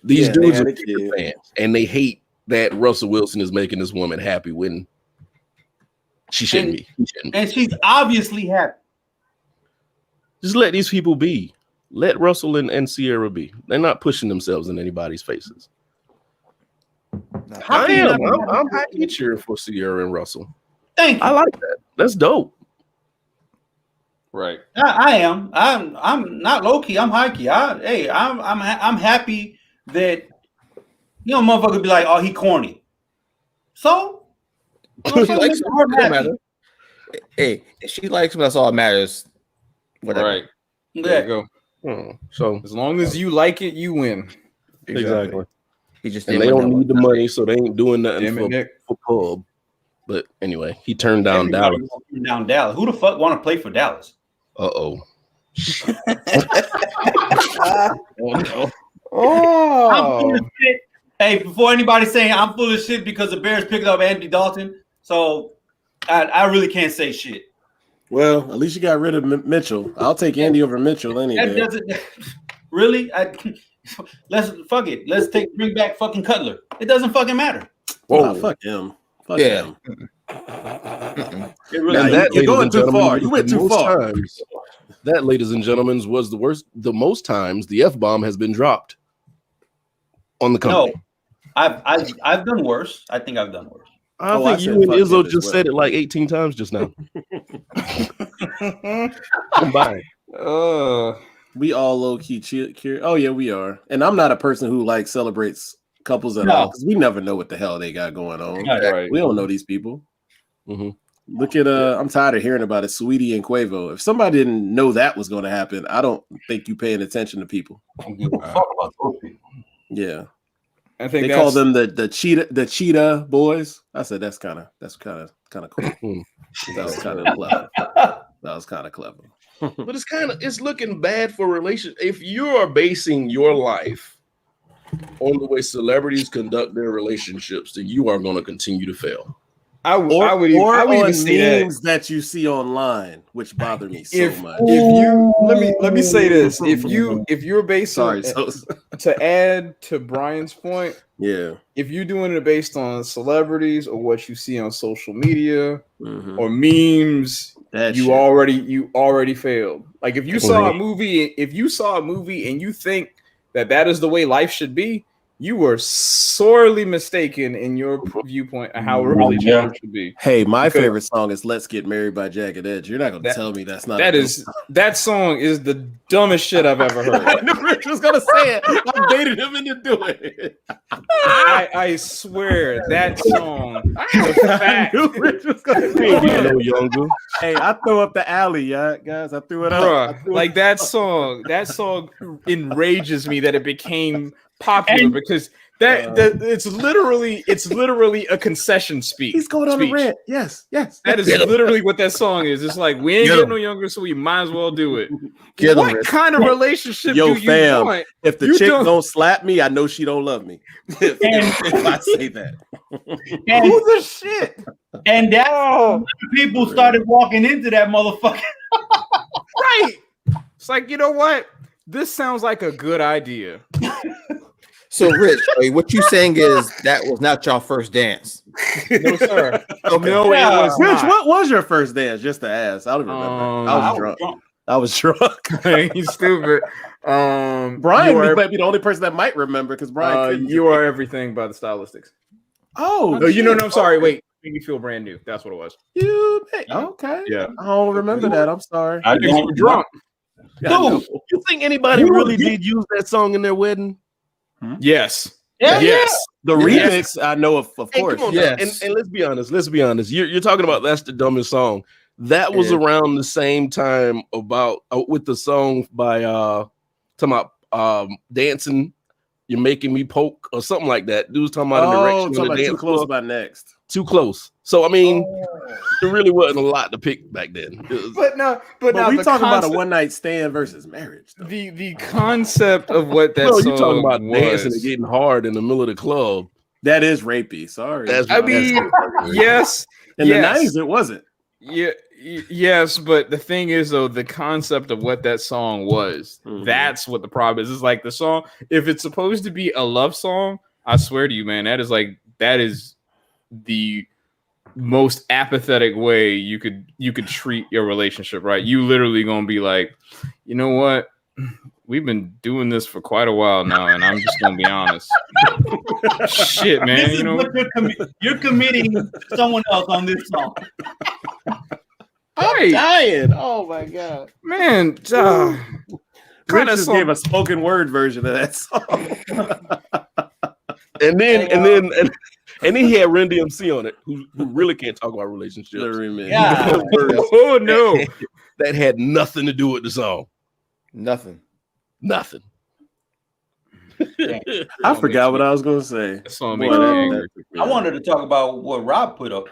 These dudes are Future fans, and they hate that Russell Wilson is making this woman happy when she shouldn't be. And she's obviously happy. Just let these people be. Let Russell and Sierra be. They're not pushing themselves in anybody's faces. I'm happy cheering for Sierra and Russell. Thank you. I like that. That's dope. Right. I am. I'm not low key. I'm high key. I'm happy that motherfucker be like, oh, he corny. So she likes him. Hey, if she likes him, that's all that matters. Whatever. Right. There you go. So as long as you like it, you win. Exactly. He just and they don't need the money, so they ain't doing nothing for pub. But anyway, he turned down Dallas. Who the fuck want to play for Dallas? Oh no. Oh. I'm full of shit. Hey, before anybody saying I'm full of shit because the Bears picked up Andy Dalton, so I really can't say shit. Well, at least you got rid of Mitchell. I'll take Andy over Mitchell any day. Really? Let's bring back fucking Cutler. It doesn't fucking matter. Whoa, fuck him. Fuck him. You're going too far. You went too far. That, ladies and gentlemen, was the most times the F-bomb has been dropped on the company. No, I've done worse. I think I've done worse. I think you and Izzo just said it like 18 times just now. Combined. We all low key cheer. Oh yeah, we are. And I'm not a person who like celebrates couples at all because we never know what the hell they got going on. Right. We don't know these people. Mm-hmm. Look at I'm tired of hearing about it. Sweetie and Quavo. If somebody didn't know that was going to happen, I don't think you paying attention to people. I don't give a fuck about those people. Yeah. I think they call them the cheetah boys. I said that's kind of cool. That was kind of clever. But it's looking bad for relationships. If you are basing your life on the way celebrities conduct their relationships, then you are going to continue to fail. I would even say memes that you see online, which bother me so much. If you let me say this, if you're based to add to Brian's point, if you're doing it based on celebrities or what you see on social media or memes, you already failed. Like if you saw a movie, and you think that is the way life should be, you were sorely mistaken in your viewpoint of how a relationship should be. Hey, my favorite song is "Let's Get Married" by Jagged Edge. You're not going to tell me that's not. That song is the dumbest shit I've ever heard. I knew Rich was going to say it. I baited him into doing it. I swear that song. I knew Rich was going to say it. Younger. Hey, I threw up the alley, guys. I threw it up. Like that song enrages me that it became popular because it's literally a concession speech. He's going on a rant. Yes. That is literally what that song is. It's like we ain't getting no younger, so we might as well do it. What kind of relationship do you want? If the chick don't slap me, I know she don't love me. if I say that. And who the shit? And people started walking into that motherfucker. Right. It's like, you know what? This sounds like a good idea. So, Rich, what you saying is that was not your first dance? No, sir. Okay. No, it was Rich, not. What was your first dance? Just to ask. I don't remember. I was drunk. He's stupid. Brian might be the only person that might remember because Brian. You Are Everything by the Stylistics. Oh, no, no, I'm sorry. Wait, Make Me Feel Brand New. That's what it was. Okay. Yeah. I don't remember that. I'm sorry. I think you were drunk. Dude, you think anybody really did use that song in their wedding? Yes. Yes. The remix, I know of course. Yes. And let's be honest. You're talking about that's the dumbest song. That was around the same time about with the song by talking about dancing. You're making me poke or something like that. Dude's talking about the direction of the dance. Too close by next. Too close. So I mean, there really wasn't a lot to pick back then. But now we talking about a one night stand versus marriage. Though. The concept of what that song you're talking about dancing and getting hard in the middle of the club. That is rapey. Sorry. Yes. In the 90s, it wasn't. Yeah, yes, but the thing is, though, the concept of what that song was, that's what the problem is. It's like the song, if it's supposed to be a love song, I swear to you, man, that is the most apathetic way you could treat your relationship, right? You literally gonna be like, you know what? We've been doing this for quite a while now, and I'm just gonna be honest. Shit, man. This is what you're committing to someone else on this song. I'm dying. Oh my god, man! Rich just gave a spoken word version of that song, and then he had Ren DMC on it, who really can't talk about relationships. Yeah. Oh no, that had nothing to do with the song. Nothing. I forgot what I was going to say. That song makes me angry. I wanted to talk about what Rob put up.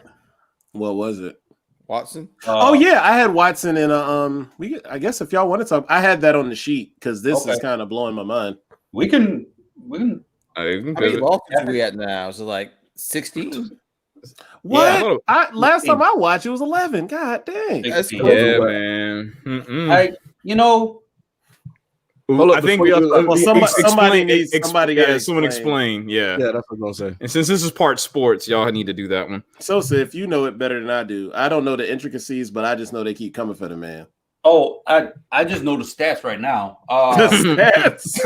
What was it? Watson? Oh yeah, I had Watson in a I guess if y'all want to talk, I had that on the sheet because this is kind of blowing my mind. We can. How many lawsuits are we at now? Is it like 16? What? Yeah, last time I watched, it was 11. God dang. That's crazy. Yeah, man. I think somebody needs someone explain. Yeah, that's what I'm gonna say. And since this is part sports, y'all need to do that one. So if you know it better than I do, I don't know the intricacies, but I just know they keep coming for the man. Oh, I just know the stats right now. The stats.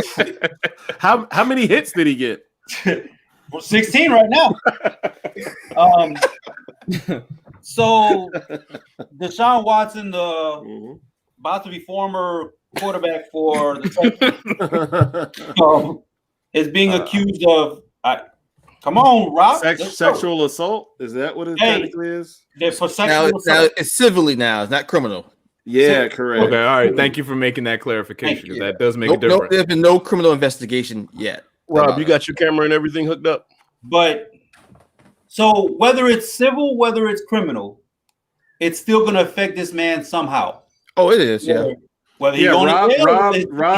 How many hits did he get? 16 right now. So Deshaun Watson, about to be former quarterback for the Texans, is being accused of. Come on, Rob. Sexual assault? Is that what it technically is? For sexual assault. Now it's civilly now. It's not criminal. Yeah, correct. Okay, all right. Thank you for making that clarification because that does make a difference. There's been no criminal investigation yet. Rob, you got your camera and everything hooked up? But so whether it's civil, whether it's criminal, it's still going to affect this man somehow. Oh, it is. Yeah. Whether he Rob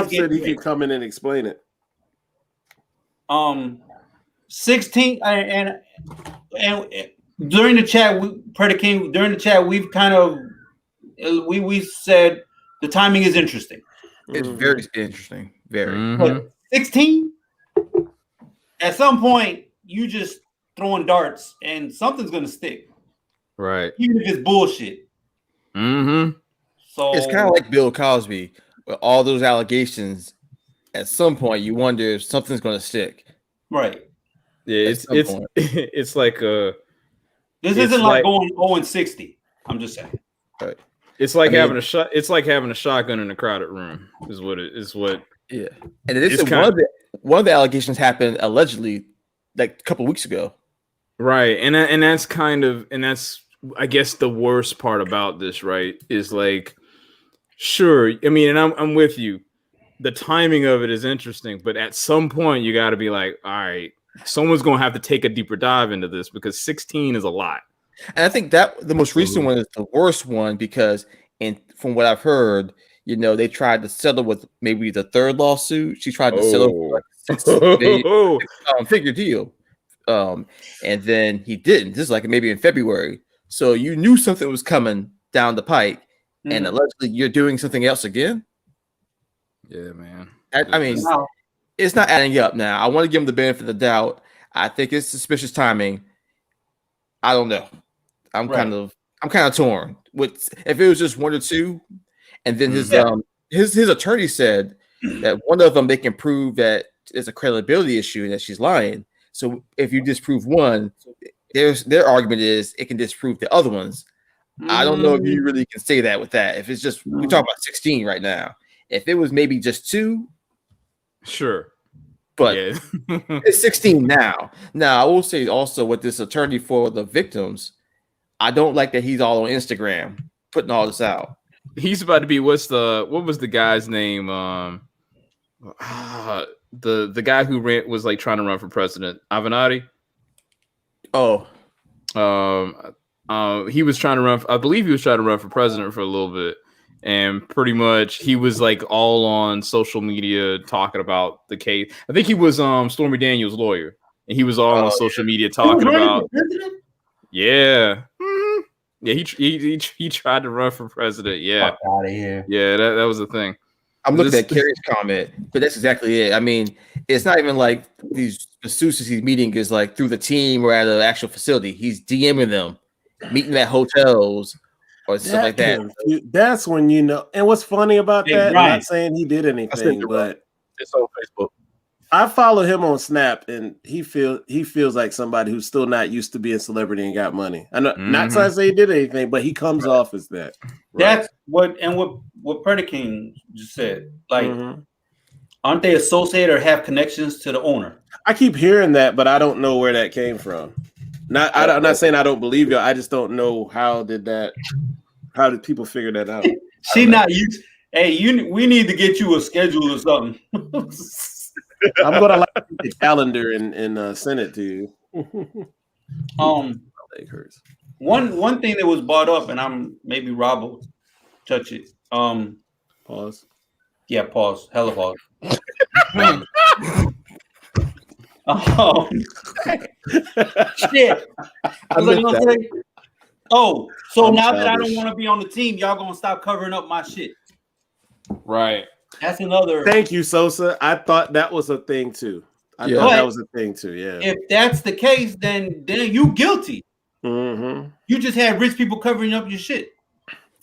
said he could come in and explain it. 16 and during the chat, we've kind of we said the timing is interesting. It's very interesting. Very. But 16, at some point, you just throwing darts and something's gonna stick. Right. Even if it's bullshit. So it's kind of like Bill Cosby, with all those allegations. At some point, you wonder if something's gonna stick. Right. Yeah, it's like this isn't like going 0-60. I'm just saying. Right. It's like having a shot. It's like having a shotgun in a crowded room. Is what it is. What? Yeah, and it is one of the allegations happened allegedly like a couple weeks ago. Right, and that's I guess the worst part about this, right? Is like, sure. I mean, and I'm with you. The timing of it is interesting, but at some point you got to be like, all right, someone's gonna have to take a deeper dive into this because 16 is a lot. And I think that the most recent one is the worst one because, from what I've heard, they tried to settle with maybe the third lawsuit. She tried to settle for like a figure deal, and then he didn't. This is like maybe in February, so you knew something was coming down the pike, and allegedly you're doing something else again. Yeah, man. I mean, it's not adding up. Now, I want to give him the benefit of the doubt. I think it's suspicious timing. I don't know. I'm kind of torn. If it was just one or two, and then his attorney said that one of them they can prove that it's a credibility issue and that she's lying. So if you disprove one, their argument is it can disprove the other ones. I don't know if you really can say that with that. If it's just we talk about 16 right now. If it was maybe just two, sure. But it's 16 now. Now I will say also with this attorney for the victims, I don't like that he's all on Instagram putting all this out. He's about to be what was the guy's name? The guy who was like trying to run for president, Avenatti. Oh, he was trying to run. I believe he was trying to run for president for a little bit. And pretty much he was like all on social media talking about the case. I think he was Stormy Daniels' lawyer. And he was all on social media talking about. Yeah. Yeah, he tried to run for president. Yeah, Fuck out of here. Yeah, that was the thing. I'm looking at Kerry's comment, but that's exactly it. I mean, it's not even like these masseuses he's meeting is like through the team or at an actual facility. He's DMing them, meeting at hotels or stuff like that. That's when you know. And what's funny about that? I'm not saying he did anything, but it's on Facebook. I follow him on Snap, and he feels like somebody who's still not used to being a celebrity and got money. I know, not trying to say he did anything, but he comes off as that. That's what Predaking just said. Like, aren't they associated or have connections to the owner? I keep hearing that, but I don't know where that came from. I'm not saying I don't believe you. I just don't know how did people figure that out? She not used. Hey, we need to get you a schedule or something. I'm gonna like the calendar and send it to you. One thing that was brought up, and maybe Rob will touch it. Pause. Yeah, pause. Hella pause. Shit. I was gonna say. Oh, so now that I don't want to be on the team, y'all gonna stop covering up my shit. Right. That's another. Thank you, Sosa. I thought that was a thing too. I thought that was a thing too. Yeah. If that's the case, then you guilty. Mm-hmm. You just had rich people covering up your shit.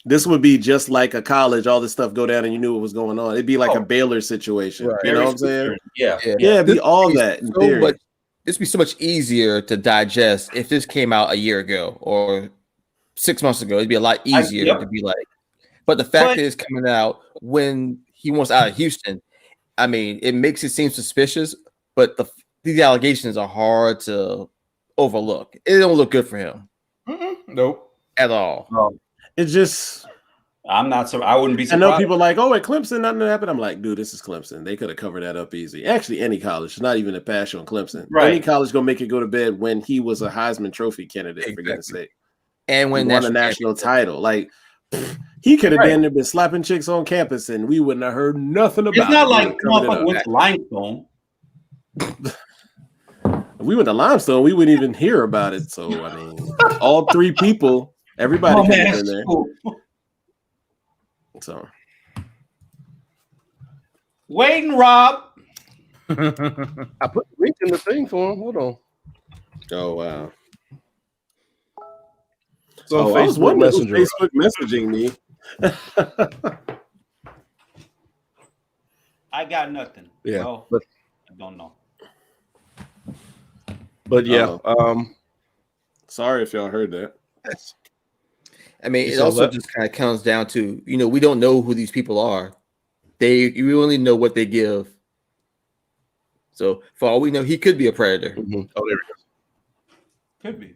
This would be just like a college. All this stuff go down, and you knew what was going on. It'd be like a Baylor situation. Right. You know what I'm saying? Yeah. It'd be all that. In theory. This would be so much easier to digest if this came out a year ago or 6 months ago. It'd be a lot easier to be like. But the fact that it's coming out when he wants out of Houston, I mean, it makes it seem suspicious. But these allegations are hard to overlook. It don't look good for him. Nope, at all. No. It's just. I'm not so. I wouldn't be surprised. I know people like, oh, at Clemson, nothing happened. I'm like, dude, this is Clemson. They could have covered that up easy. Actually, any college, not even a pass on Clemson. Right. Any college gonna make it go to bed when he was a Heisman Trophy candidate, for goodness sake. And when he won a national title. Like, he could have been slapping chicks on campus and we wouldn't have heard nothing about it. It's not like motherfucker went to Limestone. If we went to Limestone, we wouldn't even hear about it. So, I mean, all three people, everybody could have been there. Cool. So, waiting, Rob. I put the link in the thing for him. Hold on. Oh, wow. So I was wondering who's Facebook messaging me. I got nothing. Yeah, well, but I don't know. But yeah, sorry if y'all heard that. I mean, it also just kind of comes down to, we don't know who these people are. You only know what they give. So for all we know, he could be a predator. Mm-hmm. Oh, there we go. Could be.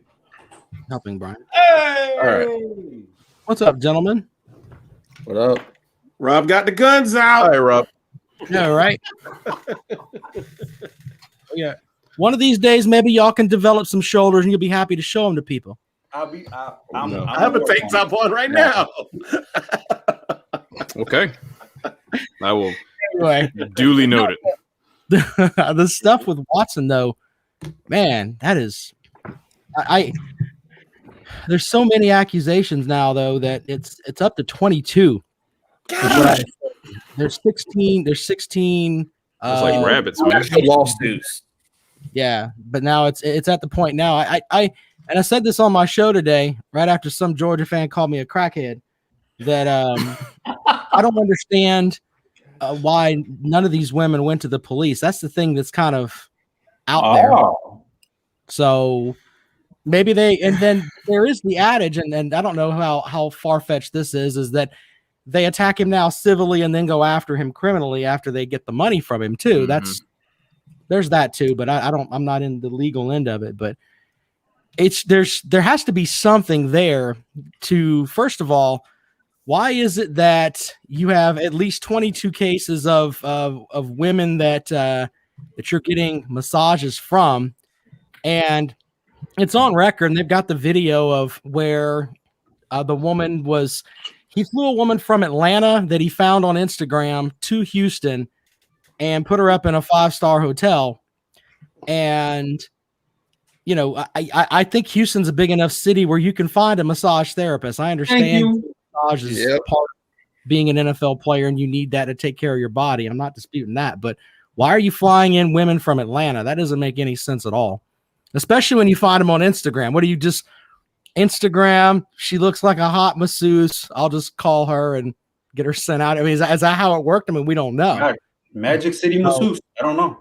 Helping Brian. Hey! All right. What's up, gentlemen? What up? Rob got the guns out. All right, Rob. Yeah, right. Yeah. One of these days, maybe y'all can develop some shoulders and you'll be happy to show them to people. I have a tank top on right now. Okay. I will Anyway, duly note it. The stuff with Watson, though, man, that is, there's so many accusations now, though, that it's up to 22. There's 16. There's 16. It's like rabbits, man. Lawsuits. Yeah, but now it's at the point now. I said this on my show today, right after some Georgia fan called me a crackhead, that I don't understand why none of these women went to the police. That's the thing that's kind of out there. So maybe and then there is the adage, and I don't know how far-fetched this is that they attack him now civilly and then go after him criminally after they get the money from him too. Mm-hmm. There's that too, but I'm not in the legal end of it, but there has to be something there to, first of all, why is it that you have at least 22 cases of women that you're getting massages from, and it's on record, and they've got the video of where the woman he flew a woman from Atlanta that he found on Instagram to Houston and put her up in a 5-star hotel. And you know, I think Houston's a big enough city where you can find a massage therapist. I understand massage is part of being an NFL player and you need that to take care of your body. I'm not disputing that, but why are you flying in women from Atlanta? That doesn't make any sense at all, especially when you find them on Instagram. What do you just Instagram? She looks like a hot masseuse. I'll just call her and get her sent out. I mean, is that how it worked? I mean, we don't know. Right. Magic City masseuse. I don't know.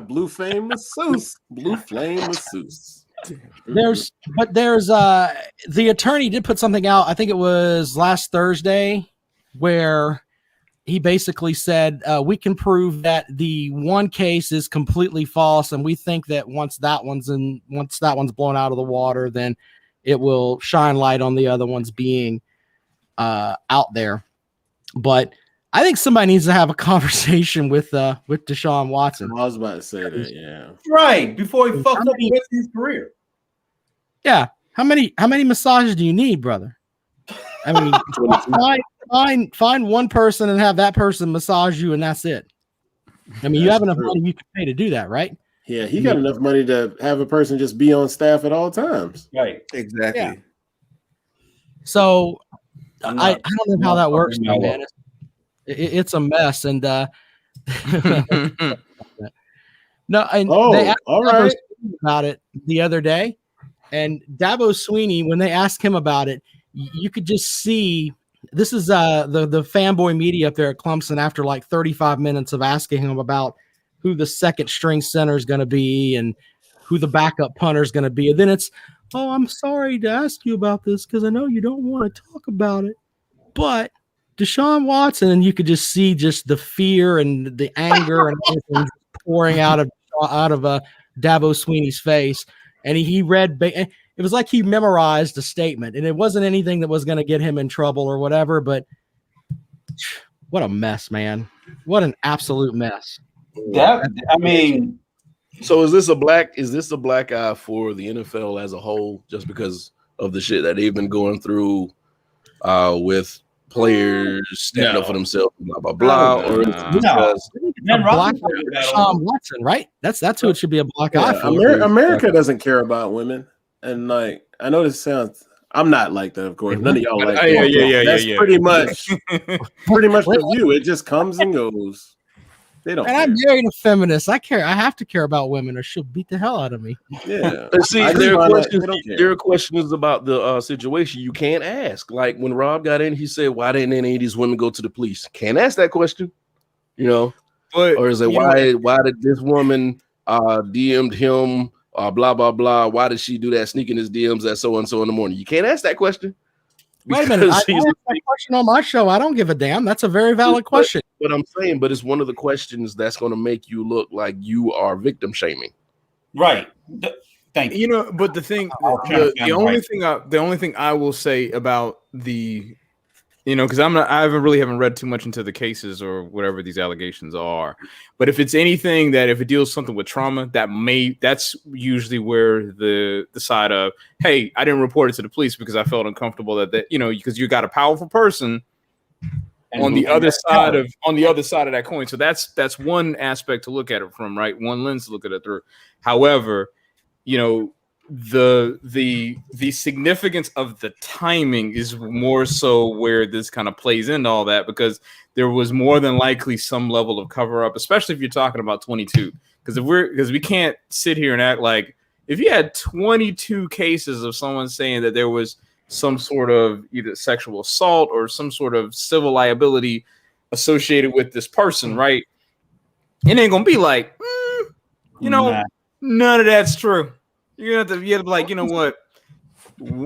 Blue flame masseuse. Blue flame masseuse. There's the attorney did put something out. I think it was last Thursday, where he basically said we can prove that the one case is completely false, and we think that once that one's blown out of the water, then it will shine light on the other ones being out there. But I think somebody needs to have a conversation with Deshaun Watson. I was about to say that, yeah. Right, before he fucked up the rest of his career. Yeah. How many massages do you need, brother? I mean, find one person and have that person massage you, and that's it. I mean, you have enough money you can pay to do that, right? Yeah, he got enough money to have a person just be on staff at all times. Right. Exactly. Yeah. So I don't know how that works, man. It's a mess, and no, and they asked Dabo Swinney about it the other day, and Dabo Swinney, when they asked him about it, you could just see this is the fanboy media up there at Clemson after like 35 minutes of asking him about who the second string center is going to be and who the backup punter is going to be, and then it's, oh, I'm sorry to ask you about this because I know you don't want to talk about it, but Deshaun Watson, and you could just see just the fear and the anger and everything pouring out of Dabo Swinney's face. And he read, it was like he memorized a statement, and it wasn't anything that was going to get him in trouble or whatever. But what a mess, man! What an absolute mess. So is this a black eye for the NFL as a whole, just because of the shit that they've been going through with players stand up for themselves, blah blah blah, or Deshaun Watson, right? That's who it should be a black eye for. America doesn't care about women, and like I know this sounds. I'm not like that, of course. None of y'all like that. Yeah. That's pretty much the view. It just comes and goes. They don't. And I'm married a feminist. I care. I have to care about women, or she'll beat the hell out of me. Yeah. See, there are questions about the situation you can't ask. Like when Rob got in, he said, "Why didn't any of these women go to the police?" Can't ask that question, you know. But or is it why did this woman DM'd him? Blah blah blah. Why did she do that? Sneaking his DMs at so and so in the morning. You can't ask that question. Wait a minute. I asked that question on my show. I don't give a damn. That's a very valid question. But I'm saying, it's one of the questions that's going to make you look like you are victim shaming. Right. Thank you. You know, but the thing, the only thing I will say about the, you know, because I haven't read too much into the cases or whatever these allegations are. But if it's anything that if it deals something with trauma, that's usually where the side of, hey, I didn't report it to the police because I felt uncomfortable that you know, because you got a powerful person on the other side of that coin. So that's one aspect to look at it from, right? One lens to look at it through. However, you know, the significance of the timing is more so where this kind of plays into all that, because there was more than likely some level of cover up, especially if you're talking about 22. Because we can't sit here and act like if you had 22 cases of someone saying that there was some sort of either sexual assault or some sort of civil liability associated with this person, right? It ain't gonna be like, you know, none of that's true. You have to be like, you know what?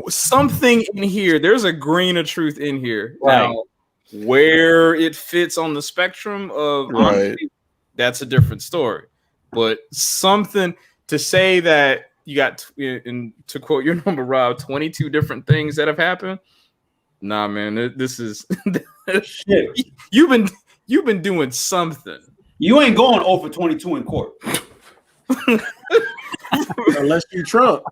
Something in here. There's a grain of truth in here. Right. Now, where it fits on the spectrum of honesty, that's a different story. But something to say that you got, and to quote your number, Rob, 22 different things that have happened. Nah, man, this is shit. You've been doing something. You ain't going over 22 in court. Unless you Trump.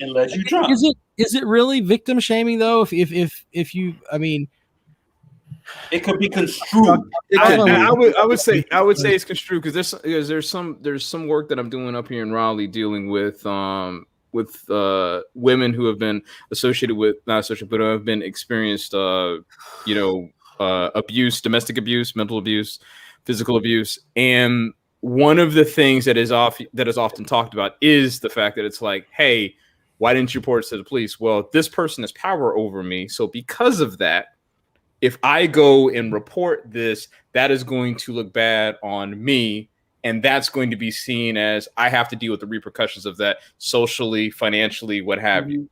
Unless you Trump. Is it really victim shaming though? If you, I mean, It could be construed. I would say it's construed because there's some work that I'm doing up here in Raleigh dealing with women who have been but have been experienced abuse, domestic abuse, mental abuse, physical abuse, and one of the things that is often talked about is the fact that it's like, hey, why didn't you report it to the police? Well, this person has power over me, so because of that, if I go and report this, that is going to look bad on me. And that's going to be seen as I have to deal with the repercussions of that socially, financially, what have you.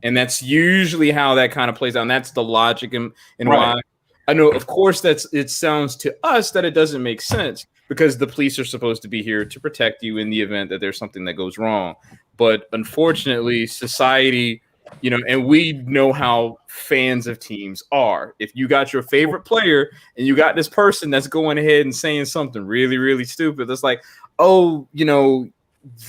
And that's usually how that kind of plays out. And that's the logic and why I know, of course, it sounds to us that it doesn't make sense because the police are supposed to be here to protect you in the event that there's something that goes wrong. But unfortunately, society, and we know how fans of teams are. If you got your favorite player and you got this person that's going ahead and saying something really, really stupid, that's like, oh,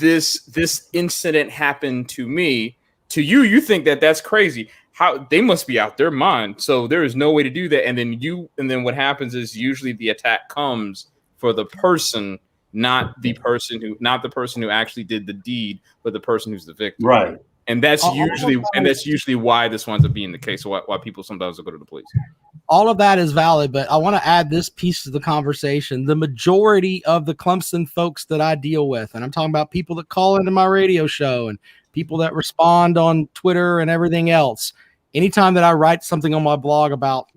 this incident happened to me. To you, you think that that's crazy. How they must be out their mind. So there is no way to do that. And then what happens is usually the attack comes for the person, not the person who actually did the deed, but the person who's the victim. Right. And that's usually why this winds up being the case. Why people sometimes will go to the police. All of that is valid, but I want to add this piece to the conversation. The majority of the Clemson folks that I deal with, and I'm talking about people that call into my radio show and people that respond on Twitter and everything else. Anytime that I write something on my blog about,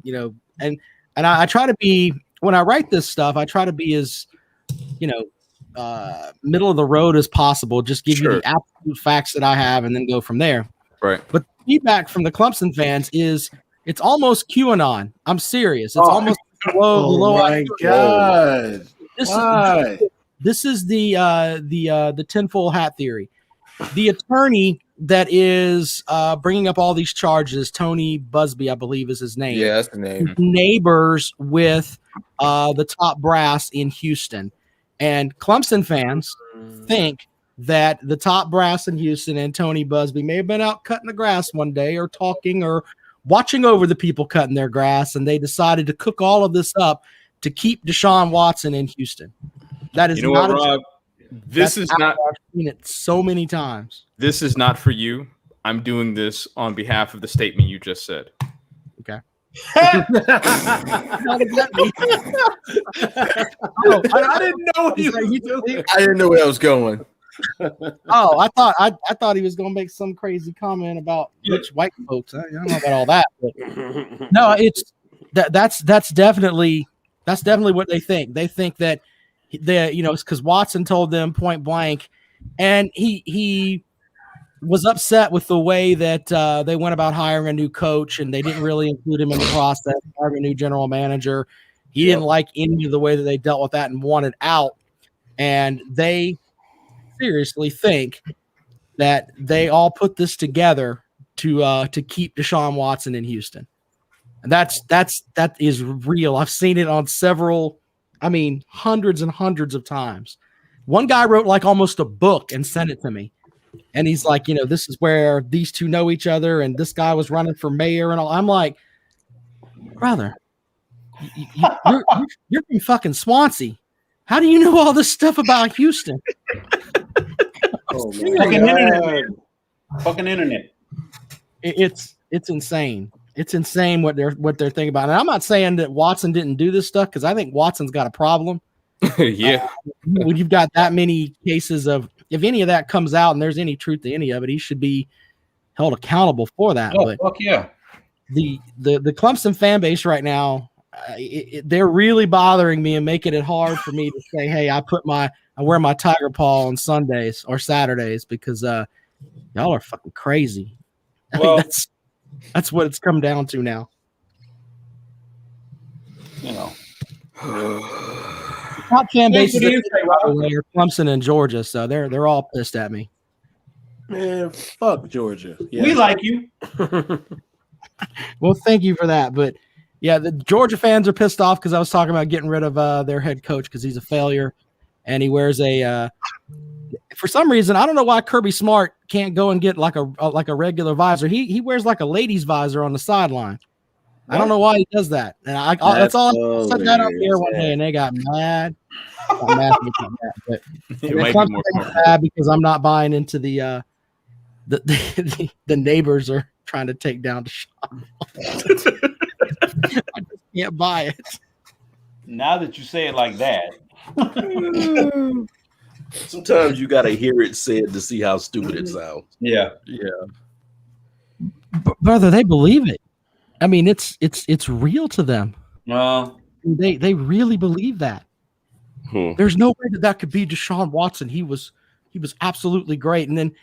and I try to be, when I write this stuff, I try to be as, middle of the road as possible. Just give you the absolute facts that I have and then go from there. Right. But the feedback from the Clemson fans is it's almost QAnon. I'm serious. It's almost below. My God. This is the tinfoil hat theory. The attorney that is bringing up all these charges, Tony Busby, I believe is his name. Yeah, that's the name. Neighbors with the top brass in Houston. And Clemson fans think that the top brass in Houston and Tony Busby may have been out cutting the grass one day or talking or watching over the people cutting their grass, and they decided to cook all of this up to keep Deshaun Watson in Houston. That is not Rob. This is not. I've seen it so many times. This is not for you. I'm doing this on behalf of the statement you just said. Okay. I didn't know what he was doing. I didn't know where I was going. Oh, I thought he was going to make some crazy comment about rich white folks. I don't know about all that. But no, it's that's definitely what they think. They think that it's because Watson told them point blank, and he was upset with the way that they went about hiring a new coach, and they didn't really include him in the process, hiring a new general manager. He didn't like any of the way that they dealt with that and wanted out. And they seriously think that they all put this together to keep Deshaun Watson in Houston. And that is real. I've seen it on hundreds and hundreds of times. One guy wrote like almost a book and sent it to me. And he's like, this is where these two know each other, and this guy was running for mayor and all. I'm like, brother, you're from fucking Swansea. How do you know all this stuff about Houston? Fucking internet. It's insane. It's insane what they're thinking about. And I'm not saying that Watson didn't do this stuff, because I think Watson's got a problem. Yeah. When you've got that many cases of, if any of that comes out and there's any truth to any of it, he should be held accountable for that. Oh, but fuck yeah. The Clemson fan base right now, they're really bothering me and making it hard for me to say, hey, I wear my tiger paw on Sundays or Saturdays because y'all are fucking crazy. Well, I mean, that's what it's come down to now. Top fan bases are Clemson and Georgia, so they're all pissed at me. Man, fuck Georgia. Yeah. We like you. Well, thank you for that. But yeah, the Georgia fans are pissed off because I was talking about getting rid of their head coach because he's a failure, and he wears for some reason, I don't know why Kirby Smart can't go and get like a regular visor. He wears like a lady's visor on the sideline. I don't know why he does that. And that's all I said that up here one day, and they got mad. But It might be more mad because I'm not buying into the neighbors are trying to take down Deshaun. I just can't buy it. Now that you say it like that. Sometimes you gotta hear it said to see how stupid it sounds. Yeah. Brother, they believe it. I mean, it's real to them. They really believe that. There's no way that could be Deshaun Watson. He was absolutely great. And then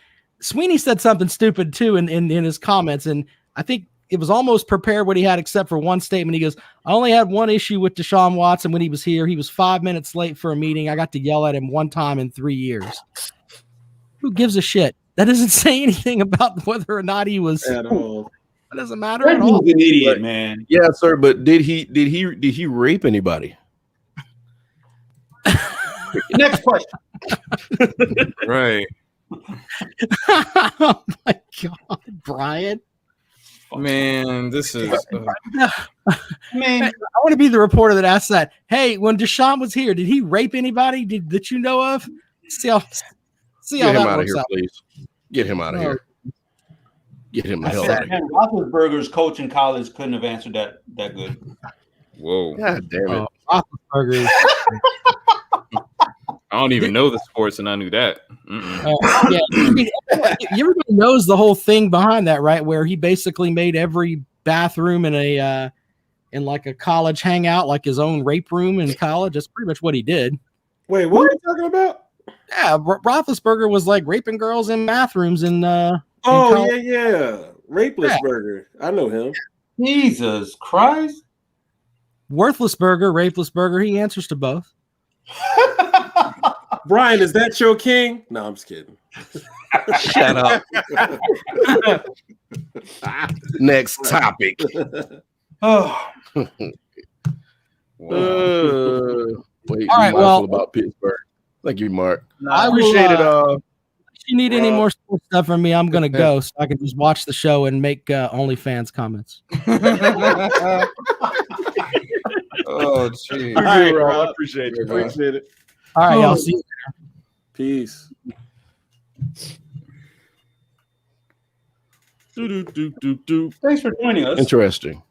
Sweeney said something stupid too in his comments, and I think it was almost prepared what he had, except for one statement. He goes, "I only had one issue with Deshaun Watson when he was here. He was 5 minutes late for a meeting. I got to yell at him one time in 3 years." Who gives a shit? That doesn't say anything about whether or not he was at all. That doesn't matter at all. He's an idiot, man. Yeah, sir. But did he rape anybody? Next question. right. Oh my God, Brian. Man, this is Man, I want to be the reporter that asks that. Hey, when Deshaun was here, did he rape anybody that you know of? See how Get him that out of works here, out. please. Get him out of here. Get him the I hell said, out of here. man, Roethlisberger's coach in college couldn't have answered that good. whoa. God damn it. Roethlisberger. I don't even know the sports, and I knew that. Yeah, I mean, everybody knows the whole thing behind that, right? Where he basically made every bathroom in like a college hangout, like his own rape room in college. That's pretty much what he did. Wait, what are you talking about? Yeah, Roethlisberger was like raping girls in bathrooms in yeah, Rapelessberger. I know him. Jesus Christ. Worthlessberger, Rapelessberger. He answers to both. Brian, is that your king? No, I'm just kidding. Shut up. Next topic. Oh, Wait, All right, well, about Pittsburgh. Thank you, Mark. I Appreciate it. If you need any more sports stuff from me, I'm gonna go so I can just watch the show and make OnlyFans comments. Oh, geez. All right, Rob. Rob. Appreciate it. Appreciate it. All right, y'all. See you. Peace. thanks for joining us. Interesting.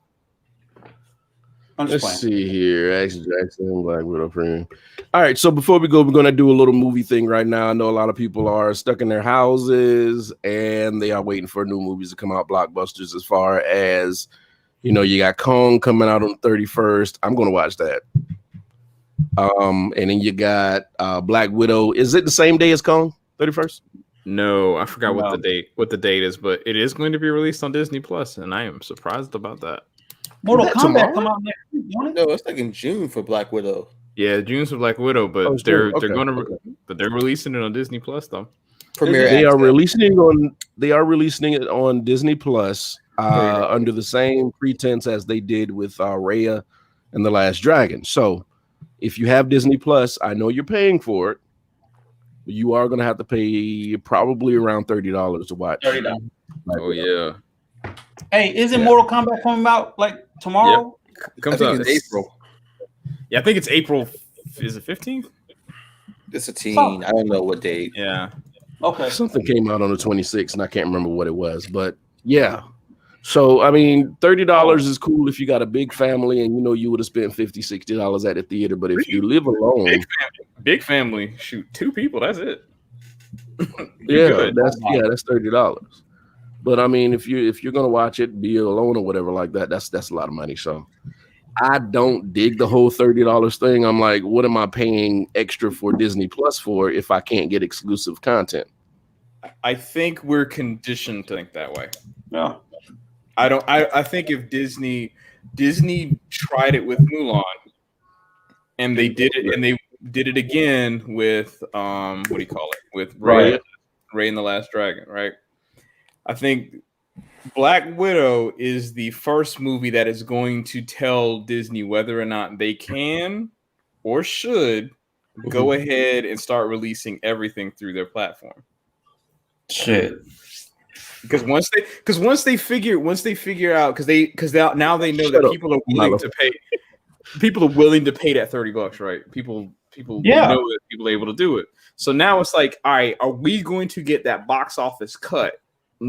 I'm just Let's playing. see here. Jaxn, Black Widow Premium. All right. So before we go, we're going to do a little movie thing right now. I know a lot of people are stuck in their houses and they are waiting for new movies to come out, blockbusters, as far as, you got Kong coming out on the 31st. I'm going to watch that. And then you got Black Widow. Is it the same day as Kong, 31st? No, I forgot what the date is, but it is going to be released on Disney Plus, and I am surprised about that. Mortal Kombat come out next week, don't it? No, it's like in June for Black Widow. Yeah, June's for Black Widow, but they're releasing it on Disney Plus though. They are releasing it on Disney Plus under the same pretense as they did with Raya and the Last Dragon. So if you have Disney Plus, I know you're paying for it. But you are going to have to pay probably around $30 to watch. $30. Oh yeah. Hey, isn't Mortal Kombat coming out like tomorrow? Yep. Comes out in April. Yeah, I think it's April. Is it 15th? It's a teen. I don't know what date. Yeah. Okay. Something came out on the 26th, and I can't remember what it was. But yeah. So, I mean, $30 is cool if you got a big family and you would have spent $50, $60 at the theater. But if you live alone, big family, shoot, 2 people, that's it. that's $30. But I mean, if you're gonna watch it, be alone or whatever like that, that's a lot of money. So I don't dig the whole $30 thing. I'm like, what am I paying extra for Disney Plus for if I can't get exclusive content? I think we're conditioned to think that way. Yeah. I think if Disney tried it with Mulan, and they did it, and they did it again with what do you call it? With Raya and the Last Dragon, right? I think Black Widow is the first movie that is going to tell Disney whether or not they can or should go ahead and start releasing everything through their platform. Shit. Because once they figure out because now they know that people are willing to pay. People are willing to pay that $30, right? People know that people are able to do it. So now it's like, all right, are we going to get that box office cut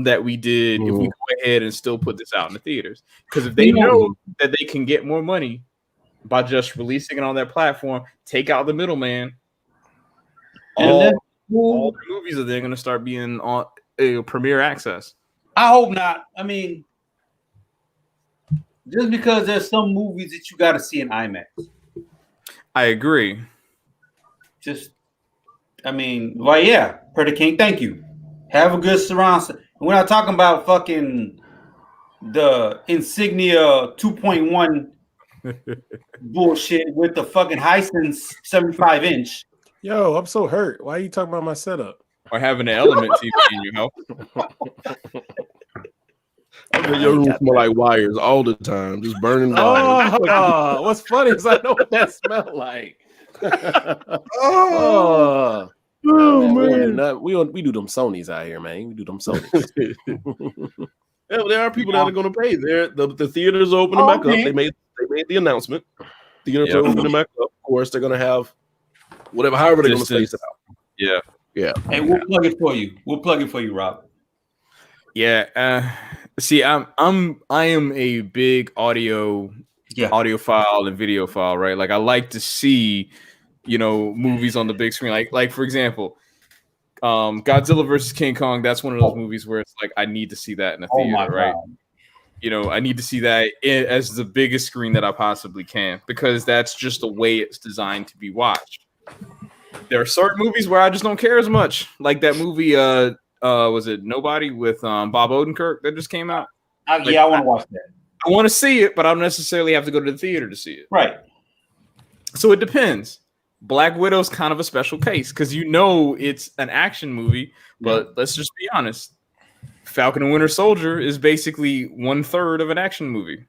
that we did if we go ahead and still put this out in the theaters? Because if they know that they can get more money by just releasing it on their platform, take out the middleman, all the movies are then going to start being on premiere access. I hope not. I mean, just because there's some movies that you got to see in IMAX. I agree. Predator King, thank you. Have a good surround sound. We're not talking about fucking the Insignia 2.1 bullshit with the fucking Hisense 75-inch. Yo, I'm so hurt. Why are you talking about my setup? Or having an Element TV in your house. Your room smell like wires all the time, just burning wires. What's funny is I know what that smelled like. Man. We do them Sonys out here, man. We do them Sonys. Yeah, there are people that are going to pay. The theaters are opening back up. They made the announcement. Theaters are opening back up. Of course, they're going to have however they're going to space it out. Yeah. Hey, we'll plug it for you. We'll plug it for you, Rob. Yeah. See, I am a big audiophile and videophile, right? Like I like to see, movies on the big screen. Like for example, Godzilla versus King Kong. That's one of those movies where it's like I need to see that in a theater, right? I need to see that as the biggest screen that I possibly can because that's just the way it's designed to be watched. There are certain movies where I just don't care as much, like that movie. Was it Nobody with Bob Odenkirk that just came out? I want to watch that. I want to see it, but I don't necessarily have to go to the theater to see it. Right. So it depends. Black Widow's kind of a special case because it's an action movie, but let's just be honest. Falcon and Winter Soldier is basically 1/3 of an action movie.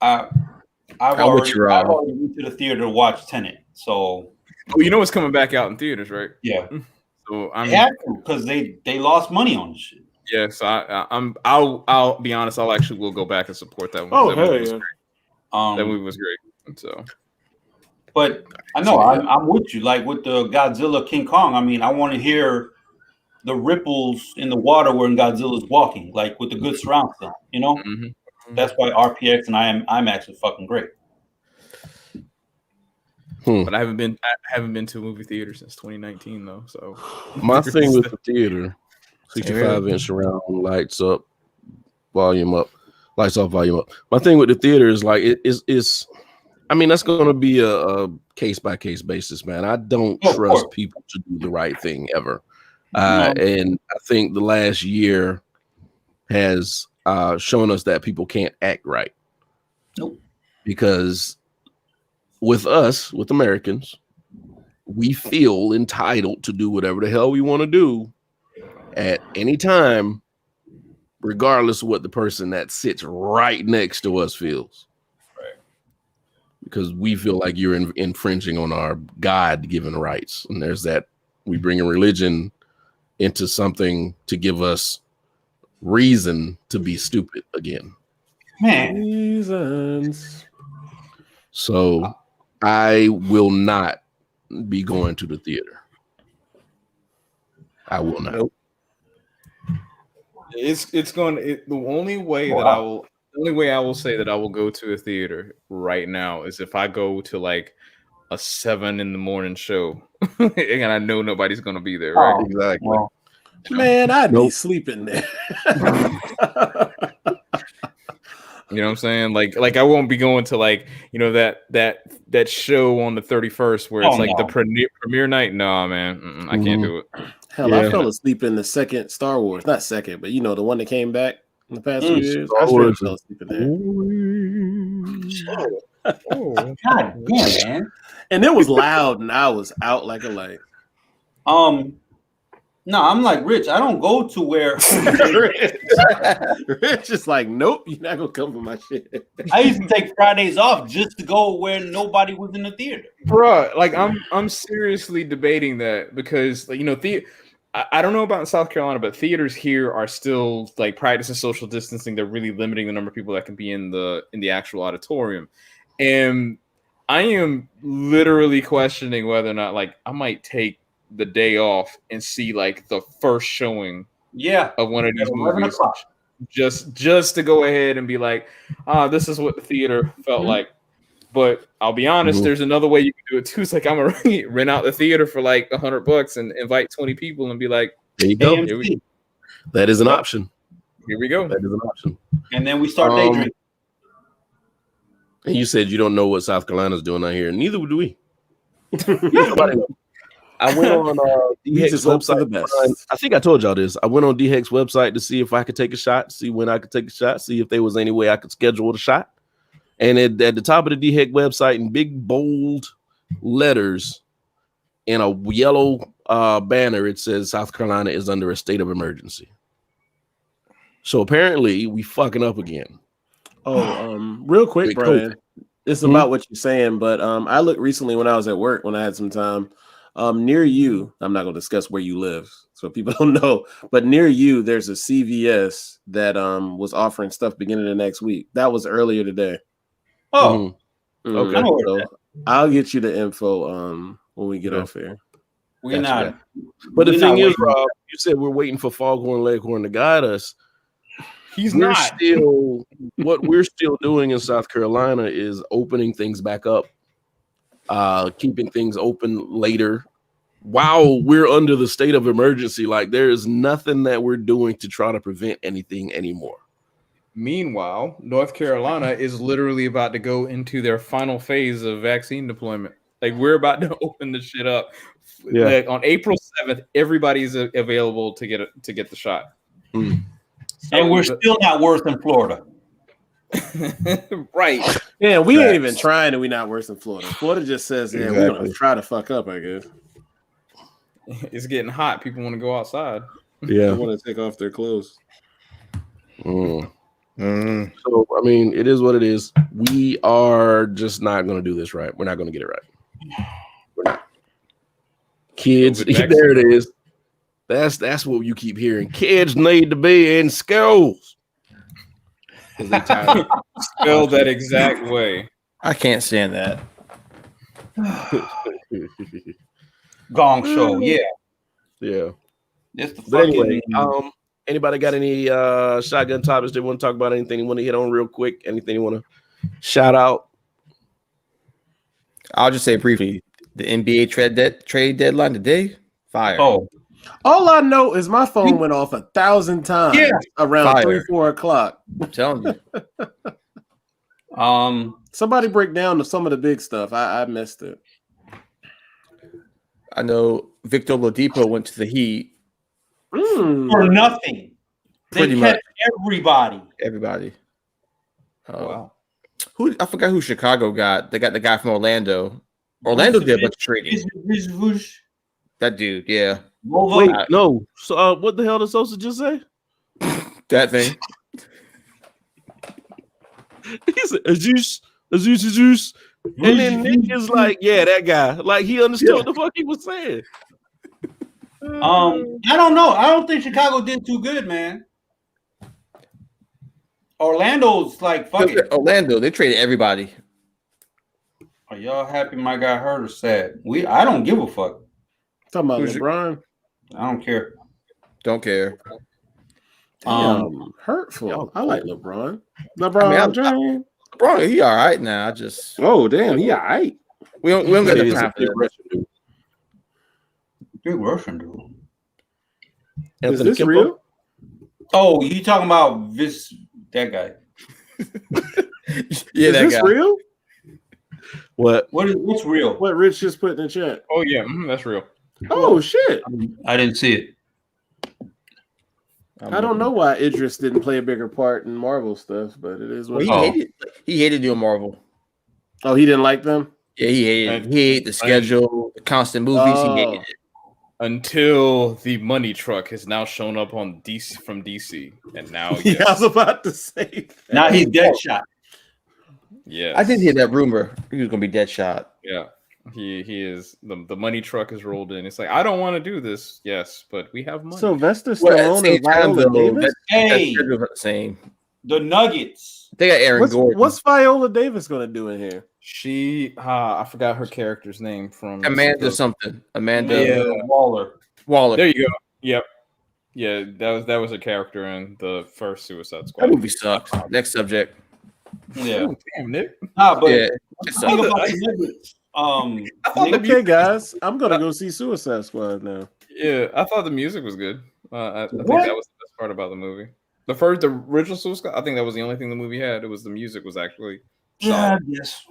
I've already went to the theater to watch Tenet, so it's coming back out in theaters, right? Yeah. So because they lost money on this shit. Yeah, so I'll be honest. Will go back and support that one. Oh, that movie was great. So, but I know I'm with you. Like with the Godzilla King Kong. I mean, I want to hear the ripples in the water when Godzilla's walking, like with the good surround sound. That's why RPX and IMAX are fucking great. But I haven't been to a movie theater since 2019 though. So my thing with the theater, 65-inch surround, lights up, volume up, lights off, volume up. My thing with the theater is like it's I mean, that's going to be a case by case basis, man. I don't trust people to do the right thing ever, and I think the last year has shown us that people can't act right. Nope. Because with us, with Americans, we feel entitled to do whatever the hell we want to do at any time, regardless of what the person that sits right next to us feels. Right. Because we feel like you're infringing on our God-given rights. And there's that, we bring a religion into something to give us reason to be stupid again. Man. Reasons. So I will not be going to the theater. I will not. Nope. The only way I will say that I will go to a theater right now is if I go to like a 7 a.m. show and I know nobody's gonna be there, right? Exactly. Well, man, I'd be sleeping there. You know what I'm saying? Like I won't be going to like, that show on the 31st where it's the premiere night. No, man, I can't do it. Hell, I fell asleep in the second Star Wars, not second, but the one that came back in the past few years. I fell asleep in there. God damn, man! And it was loud, and I was out like a light. No, I'm like Rich. I don't go to where Rich is like, nope, you're not gonna come for my shit. I used to take Fridays off just to go where nobody was in the theater. Bro, like I'm seriously debating that because I don't know about in South Carolina, but theaters here are still like practicing social distancing. They're really limiting the number of people that can be in the actual auditorium, and I am literally questioning whether or not like I might take the day off and see like the first showing of one of these movies just to go ahead and be like, this is what the theater felt like. But I'll be honest, there's another way you can do it too. It's like I'm gonna rent out the theater for like $100 and invite 20 people and be like, there you go. That is an option. Here we go. That is an option. And then we start daydreaming. And you said you don't know what South Carolina's doing out here. Neither do we. I went on DHEC's website. I think I told y'all this. I went on DHEC's website to see if I could take a shot, see when I could take a shot, see if there was any way I could schedule the shot. And at the top of the DHEC website, in big bold letters, in a yellow banner, it says South Carolina is under a state of emergency. So apparently, we fucking up again. Real quick, Brian. It's about what you're saying, but I looked recently when I was at work when I had some time. Near you, I'm not going to discuss where you live, so people don't know. But near you, there's a CVS that was offering stuff beginning of next week. That was earlier today. Oh, okay. So I'll get you the info when we get off here. We're not. But the thing is, Rob, you said we're waiting for Foghorn Leghorn to guide us. What we're still doing in South Carolina is opening things back up, keeping things open later while we're under the state of emergency. Like there is nothing that we're doing to try to prevent anything anymore. Meanwhile, North Carolina is literally about to go into their final phase of vaccine deployment. Like we're about to open the shit up. Yeah. Like on April 7th, everybody's available to get the shot. And we're still not worse than Florida. Right. Yeah, we ain't even trying, and we're not worse than Florida. Florida just says, yeah, we're gonna try to fuck up, I guess. It's getting hot. People want to go outside. Yeah. They want to take off their clothes. So, I mean, it is what it is. We are just not going to do this right. We're not going to get it right. We're not. Kids, there it is. That's what you keep hearing. Kids need to be in schools. Spell that exact way. I can't stand that. Gong show, yeah. It's the but anyway, anybody got any shotgun topics they want to talk about? Anything you want to hit on real quick? Anything you want to shout out? I'll just say briefly, the NBA trade deadline today, fire. Oh, all I know is my phone went off 1,000 times around 3-4 o'clock. I'm telling you. Somebody break down some of the big stuff. I missed it. I know Victor Oladipo went to the Heat for nothing. They kept everybody. Oh, wow. I forgot who Chicago got. They got the guy from Orlando. Orlando did a bunch of trading. That dude, yeah. Wait, no. So, what the hell did Sosa just say? That thing. He said, "Azus." And then Nick is like, yeah, that guy. Like, he understood what the fuck he was saying. I don't know. I don't think Chicago did too good, man. Orlando's like, fuck it. Orlando, they traded everybody. Are y'all happy my guy hurt or sad? I don't give a fuck. Talking about LeBron? I don't care. Don't care. Hurtful. I like LeBron. LeBron, LeBron, he all right now. He all right. We don't got the time for that. Big Russian dude. Is this real? Oh, you talking about that guy? Yeah, is this real? What's real? What Rich just put in the chat? Oh yeah, that's real. Oh shit! I didn't see it. I don't know why Idris didn't play a bigger part in Marvel stuff, but it is what he hated doing Marvel. Oh, he didn't like them? Yeah, he hated the schedule, the constant movies. He hated it. Until the money truck has now shown up on DC from DC, and now I was about to say that. Now he's Deadshot. Yeah, I did hear that rumor he was gonna be Deadshot. Yeah, He is the money truck has rolled in. It's like, I don't want to do this. Yes, but we have money. Sylvester Stallone and Viola Davis. Hey, the same. The Nuggets. They got Aaron Gordon. What's Viola Davis going to do in here? She, I forgot her character's name from Amanda something. Amanda Waller. There you go. Yep. Yeah, that was a character in the first Suicide Squad. That movie sucks. Next subject. Yeah. Oh, damn, Nick. Nah, but Yeah, Okay, guys, I'm gonna go see Suicide Squad now. Yeah, I thought the music was good. I think that was the best part about the movie. The original Suicide Squad, I think that was the only thing the movie had. It was the music was actually solid. Yes.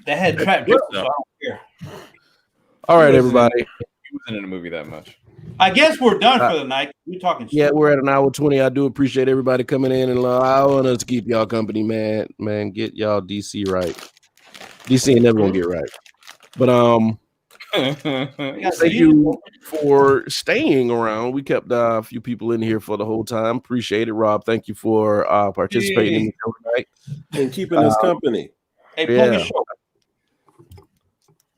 That had trap so I don't care. All right, everybody. He wasn't in the movie that much. I guess we're done for the night. We're talking. Yeah, we're at an hour 20. I do appreciate everybody coming in and allowing us to keep y'all company, man. Man, get y'all DC right. DC ain't never gonna get right. But thank you for staying around. We kept a few people in here for the whole time. Appreciate it, Rob. Thank you for participating in the show tonight and keeping us company. Hey, show.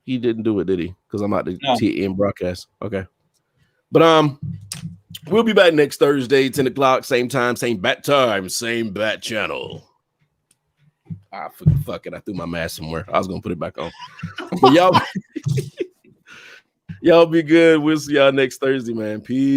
He didn't do it, did he? Because I'm out to TN broadcast. Okay. But we'll be back next Thursday, 10 o'clock, same time, same bat time, same bat channel. Fuck it. I threw my mask somewhere. I was gonna put it back on. But y'all be good. We'll see y'all next Thursday, man. Peace.